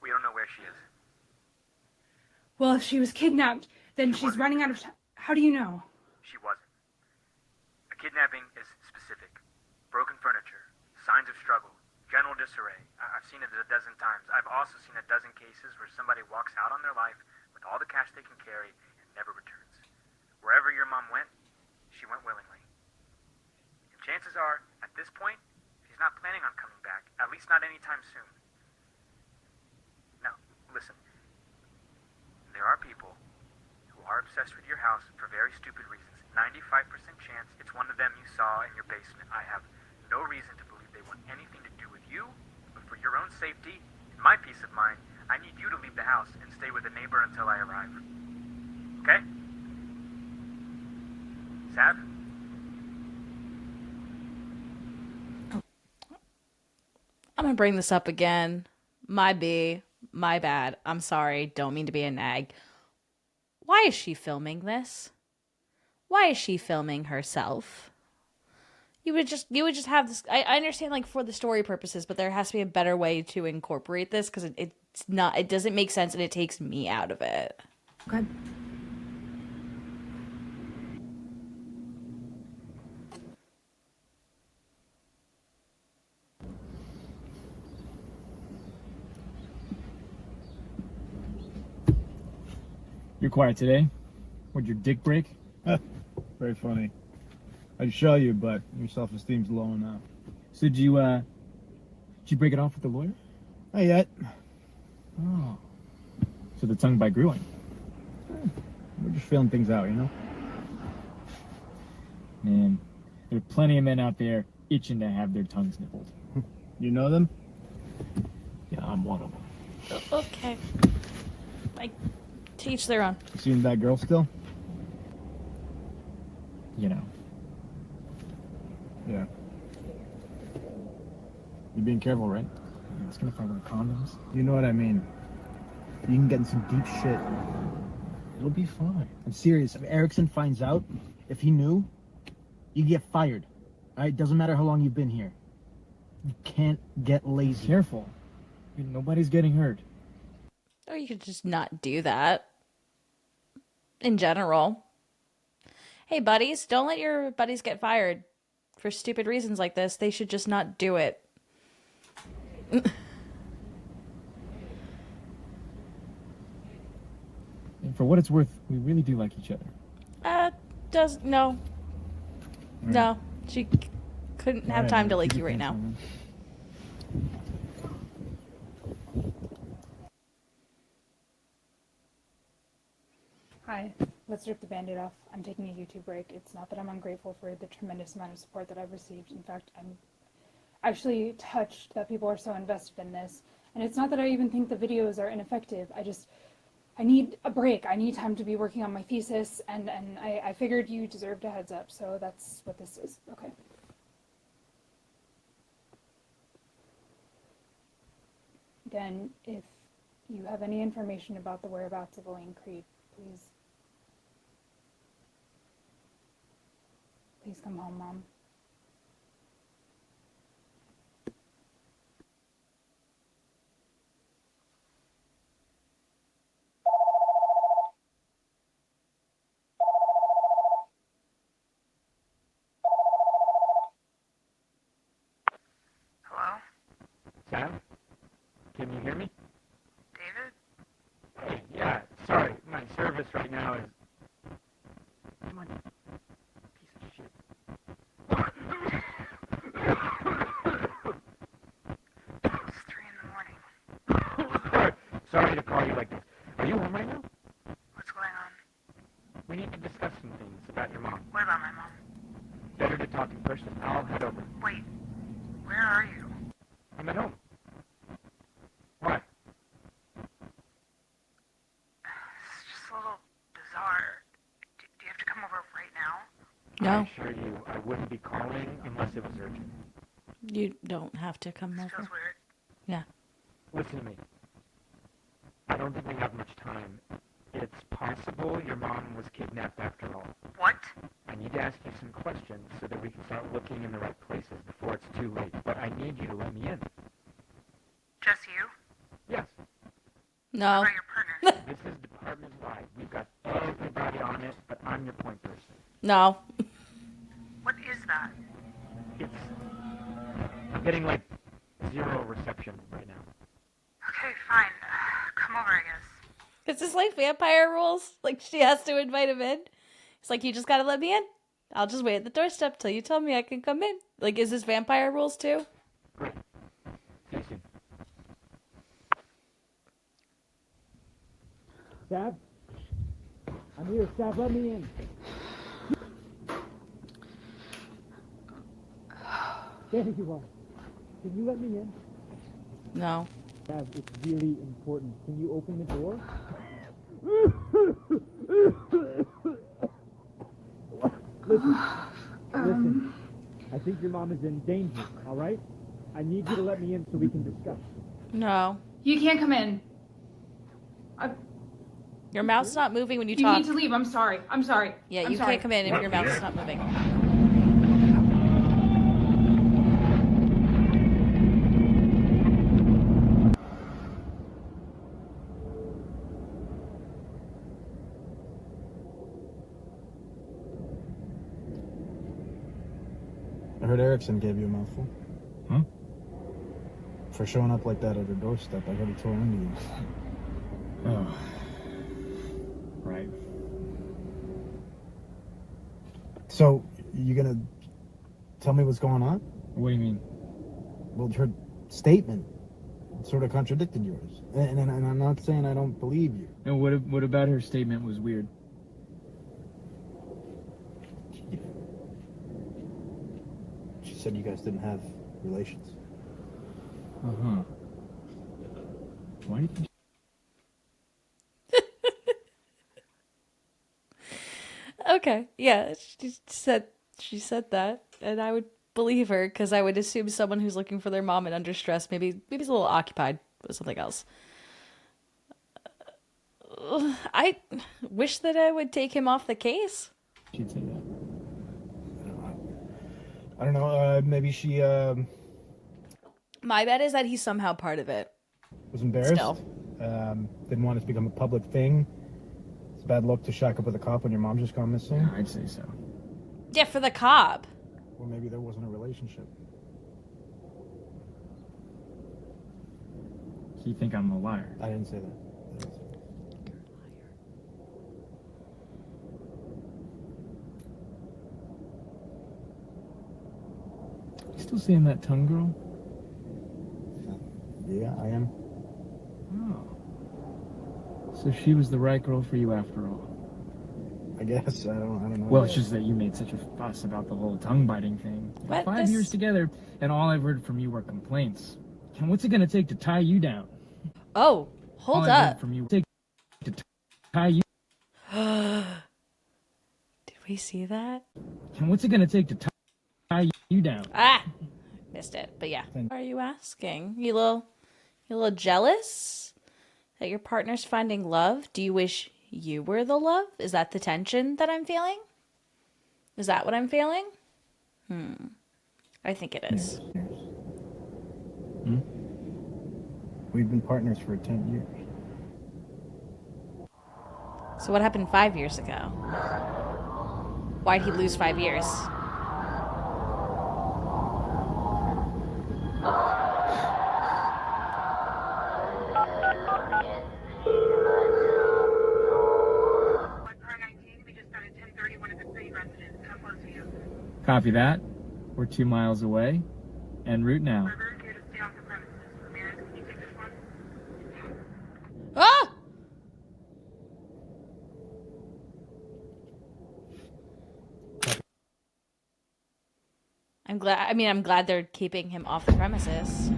We don't know where she is. Well, if she was kidnapped, then she's running out of time. How do you know? She wasn't. A kidnapping is specific. Broken furniture, signs of struggle, general disarray. I've seen it a dozen times. I've also seen a dozen cases where somebody walks out on their life with all the cash they can carry and never returns. Wherever your mom went, she went willingly. And chances are, at this point, she's not planning on coming back, at least not anytime soon. Now, listen. There are people who are obsessed with your house for very stupid reasons. 95% chance it's one of them you saw in your basement. I have no reason to believe they want anything to do with you, but for your own safety and my peace of mind, I need you to leave the house and stay with a neighbor until I arrive. Okay? Sav? I'm gonna bring this up again. My bad. I'm sorry. Don't mean to be a nag. Why is she filming this? Why is she filming herself? You would just have this. I understand like for the story purposes, but there has to be a better way to incorporate this because it doesn't make sense and it takes me out of it. Okay. You're quiet today? Would your dick break? Very funny. I'd show you, but your self-esteem's low enough. So did you break it off with the lawyer? Not yet. Oh. So the tongue bite grew on you. We're just feeling things out, you know? Man, there are plenty of men out there itching to have their tongues nibbled. You know them? Yeah, I'm one of them. Okay. Like, to each their own. You seeing that girl still? You know. Yeah. You being careful, right? It's gonna find with condoms. You know what I mean. You can get in some deep shit. It'll be fine. I'm serious. If Erickson finds out, if he knew, you get fired. Alright? Doesn't matter how long you've been here. You can't get lazy. Careful. Nobody's getting hurt. Or you could just not do that. In general. Hey, buddies, don't let your buddies get fired for stupid reasons like this. They should just not do it. And for what it's worth, we really do like each other. No. No. She couldn't have time to like you right now. Hi, let's rip the Band-Aid off. I'm taking a YouTube break. It's not that I'm ungrateful for the tremendous amount of support that I've received. In fact, I'm actually touched that people are so invested in this. And it's not that I even think the videos are ineffective. I need a break. I need time to be working on my thesis, and I figured you deserved a heads up, so that's what this is. Okay. Again, if you have any information about the whereabouts of Elaine Creed, please come home, Mom. Hello? Sam? Can you hear me? David? Hey, yeah, sorry, my service right now is... Come on, piece of shit. It's 3 in the morning. Sorry to call you like this. Are you home right now? What's going on? We need to discuss some things about your mom. What about my mom? Better to talk in person. I'll head over. Wait, where are you? I'm at home. Why? It's just a little bizarre. Do you have to come over right now? No. I assure you, I wouldn't be calling unless it was urgent. You don't have to come This over. feels weird. Yeah. Listen to me. I don't think we have much time. It's possible your mom was kidnapped after all. What? I need to ask you some questions so that we can start looking in the right places before it's too late. But I need you to let me in. Just you? Yes. What No. about your partner? This is department-wide. We've got everybody on it, but I'm your point person. No. What is that? I'm getting like 0 reception right now. Okay, fine. Come over, I guess. Is this like vampire rules? Like she has to invite him in? It's like, you just gotta let me in. I'll just wait at the doorstep till you tell me I can come in. Like, is this vampire rules too? Great. See you soon. Stab? I'm here, Stab, let me in. There you are. Can you let me in? No. Stab, it's really important. Can you open the door? Listen. I think your mom is in danger, all right? I need you to let me in so we can discuss. No. You can't come in. Your mouth's not moving when you You talk. need to leave. I'm sorry. I'm sorry. Yeah, I'm you sorry. can't come in if your mouth's not moving. I heard Erickson gave you a mouthful. Huh? For showing up like that at her doorstep. I heard he tore into you. Oh. Right. So, You gonna tell me what's going on? What do you mean? Well, her statement sort of contradicted yours. And I'm not saying I don't believe you. And what about her statement was weird? She said you guys didn't have relations. Uh-huh. Why do you think... Okay, yeah, she said that, and I would believe her because I would assume someone who's looking for their mom and under stress, maybe is a little occupied with something else. I wish that I would take him off the case. She'd say that. I don't know. Maybe she My bet is that he's somehow part of it. was embarrassed. Still. Didn't want it to become a public thing. It's a bad look to shack up with a cop when your mom's just gone missing. Yeah, I'd say so. Yeah, for the cop. Or maybe there wasn't a relationship. So you think I'm a liar? I didn't say that. You still seeing that tongue girl? Yeah, I am. Oh. So she was the right girl for you after all. I guess. I don't know. Well, it's just that you made such a fuss about the whole tongue biting thing. What? 5 years together, and all I've heard from you were complaints. And what's it gonna take to tie you down? Oh, hold all I've heard up. from you to tie you. Did we see that? And what's it gonna take to tie you down? Ah, missed it. But yeah, what are you asking? You a little jealous that your partner's finding love? Do you wish you were the love? Is that the tension that I'm feeling? Is that what I'm feeling? I think it is. Hmm? We've been partners for 10 years. So what happened 5 years ago? Why'd he lose 5 years? Copy that. We're 2 miles away. En route now. Ah! I'm glad they're keeping him off the premises.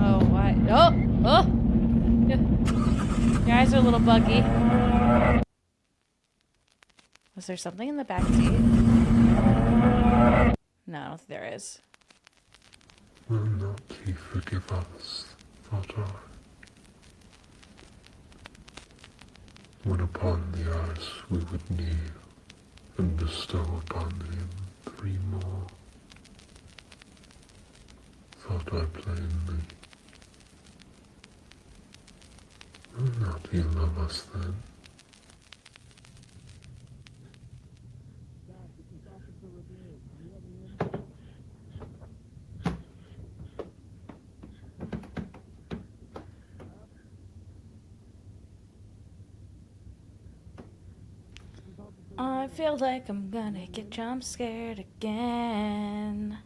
Oh, why? Oh! Your eyes are a little buggy. Was there something in the back seat? No, I don't think there is. Will not he forgive us, thought I, when upon the ice we would kneel and bestow upon him 3 more, thought I plainly. Will not he love us then? I feel like I'm gonna get jump scared again.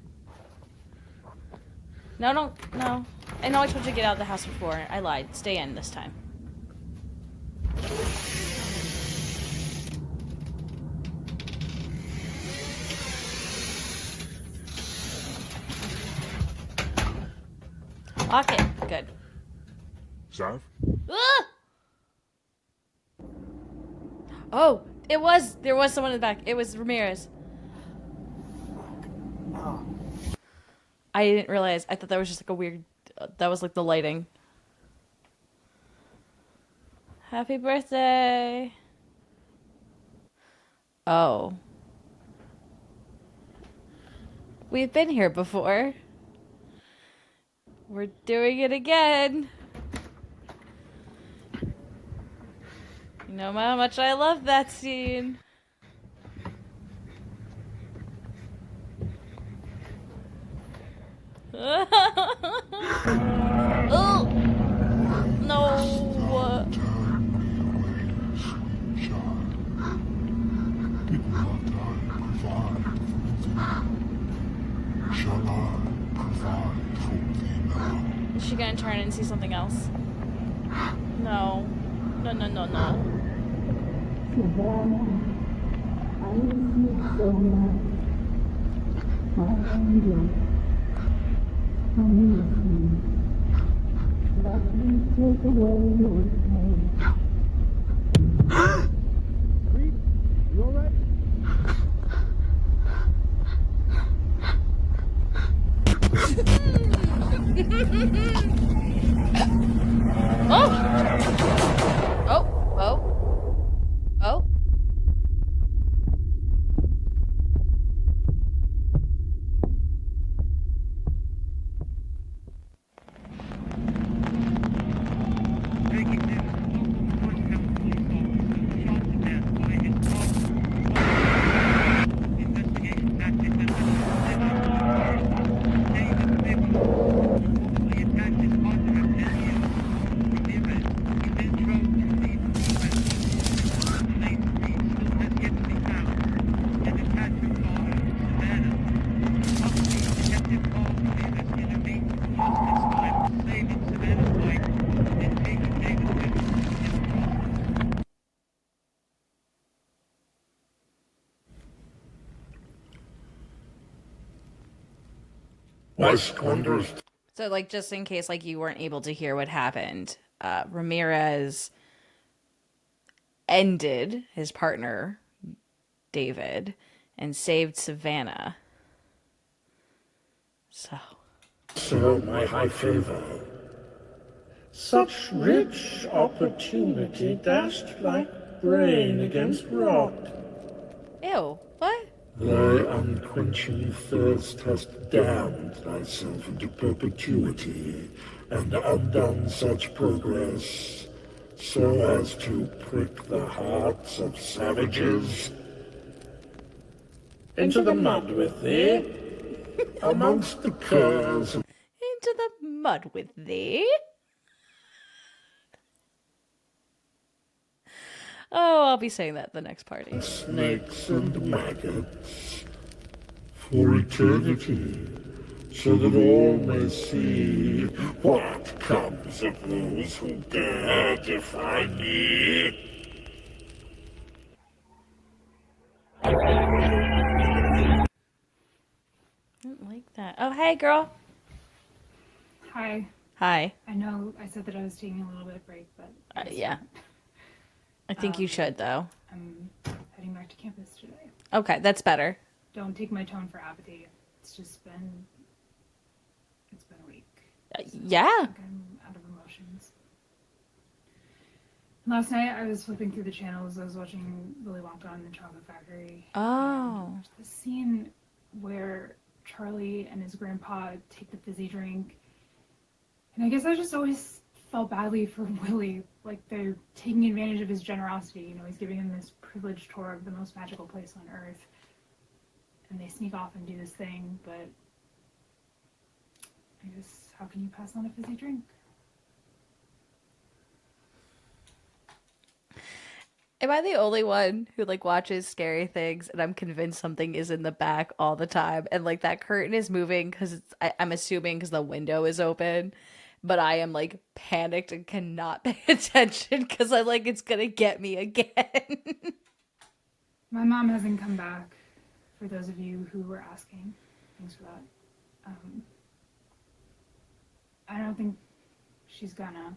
No. I know I told you to get out of the house before. I lied. Stay in this time. Lock it. Good. Zav? Ah! Oh, there was someone in the back. It was Ramirez. I didn't realize. I thought that was just like a weird, that was like the lighting. Happy birthday. Oh. We've been here before. We're doing it again. You know how much I love that scene. Oh! No! shall I provide for thee now? Is she gonna turn and see something else? No. No, no, no, no. Savannah, I miss you so much. My angel, come with me. Let me take away your pain. Reed, you alright? Oh! Oh! Oh! Oh! I squandered. So, like, just in case, like, you weren't able to hear what happened, Ramirez ended his partner, David, and saved Savannah. So my high favor. Such rich opportunity dashed like rain against rock. Ew, what? Thy unquenching thirst hast damned thyself into perpetuity, and undone such progress, so as to prick the hearts of savages. Into the mud with thee, amongst the curs of Into the mud with thee? Oh, I'll be saying that at the next party. snakes and maggots, for eternity, so that all may see what comes of those who dare defy me. I don't like that. Oh, hey, girl. Hi. Hi. I know I said that I was taking a little bit of break, but Yeah. I think you should, though. I'm heading back to campus today. Okay, that's better. Don't take my tone for apathy. It's been a week. Yeah. I'm out of emotions. Last night I was flipping through the channels. I was watching Willy Wonka and the Chocolate Factory. Oh. There's this scene where Charlie and his grandpa take the fizzy drink. And I guess I just always felt badly for Willy. Like, they're taking advantage of his generosity. You know, he's giving him this privileged tour of the most magical place on Earth. And they sneak off and do this thing, but I guess, how can you pass on a fizzy drink? Am I the only one who, like, watches scary things and I'm convinced something is in the back all the time? And, like, that curtain is moving because I'm assuming because the window is open. But I am, like, panicked and cannot pay attention because I'm like, it's going to get me again. My mom hasn't come back, for those of you who were asking. Thanks for that. I don't think she's gonna.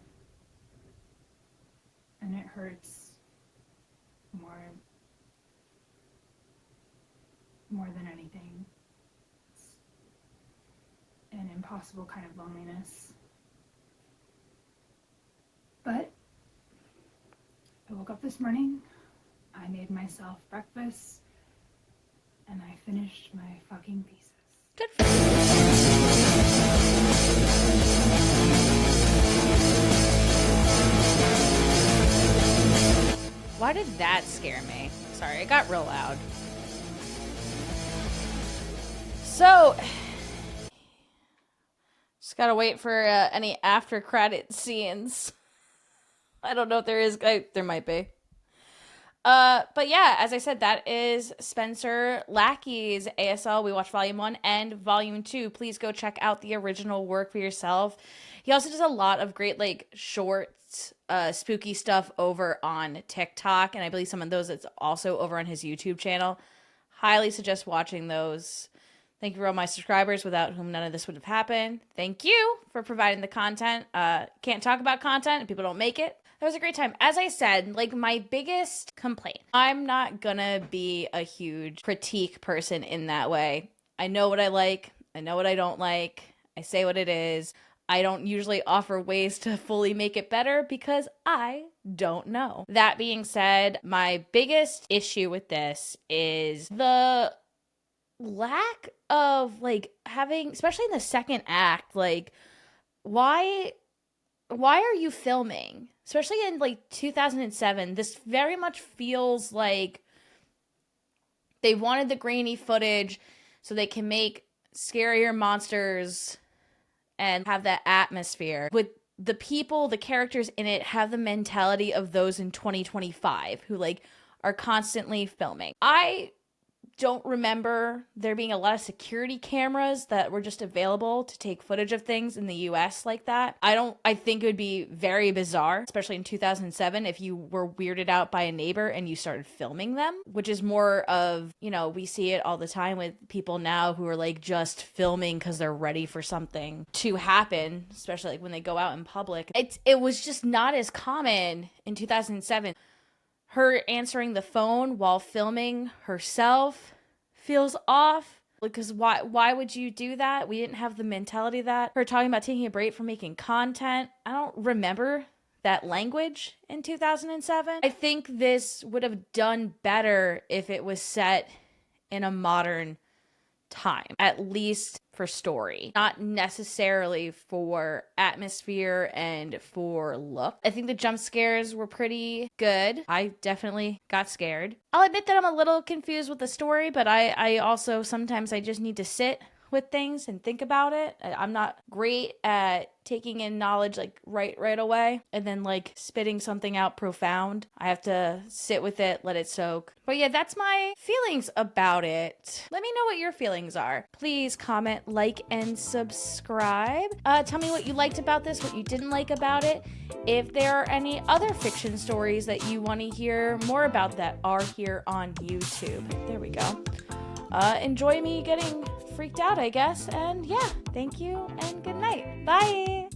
And it hurts more than anything. It's an impossible kind of loneliness. But I woke up this morning, I made myself breakfast, and I finished my fucking thesis. Good for you. Why did that scare me? Sorry, it got real loud. So, just gotta wait for any after credit scenes. I don't know if there is. There might be. But yeah, as I said, that is Spencer Lackey's ASL. We watched Volume 1 and Volume 2. Please go check out the original work for yourself. He also does a lot of great, like, shorts, spooky stuff over on TikTok, and I believe some of those it's also over on his YouTube channel. Highly suggest watching those. Thank you for all my subscribers, without whom none of this would have happened. Thank you for providing the content. Can't talk about content if people don't make it. That was a great time. As I said, like, my biggest complaint, I'm not gonna be a huge critique person in that way. I know what I like. I know what I don't like. I say what it is. I don't usually offer ways to fully make it better because I don't know. That being said, my biggest issue with this is the lack of, like, having, especially in the second act, like, why are you filming? Especially in, like, 2007, this very much feels like they wanted the grainy footage so they can make scarier monsters and have that atmosphere. With the people, the characters in it have the mentality of those in 2025 who, like, are constantly filming. I don't remember there being a lot of security cameras that were just available to take footage of things in the US like that. I think it would be very bizarre, especially in 2007, if you were weirded out by a neighbor and you started filming them, which is more of, you know, we see it all the time with people now who are, like, just filming because they're ready for something to happen, especially, like, when they go out in public. It was just not as common in 2007. Her answering the phone while filming herself feels off. Because why would you do that? We didn't have the mentality of that. Her talking about taking a break from making content. I don't remember that language in 2007. I think this would have done better if it was set in a modern time, at least for story, not necessarily for atmosphere and for look. I think the jump scares were pretty good. I definitely got scared. I'll admit that I'm a little confused with the story, but I also sometimes I just need to sit with things and think about it. I'm not great at taking in knowledge, like, right away and then, like, spitting something out profound. I have to sit with it, let it soak. But yeah, that's my feelings about it. Let me know what your feelings are. Please comment, like, and subscribe. Tell me what you liked about this, what you didn't like about it. If there are any other fiction stories that you want to hear more about that are here on YouTube. There we go. Enjoy me getting freaked out, I guess. And yeah, thank you and good night. Bye.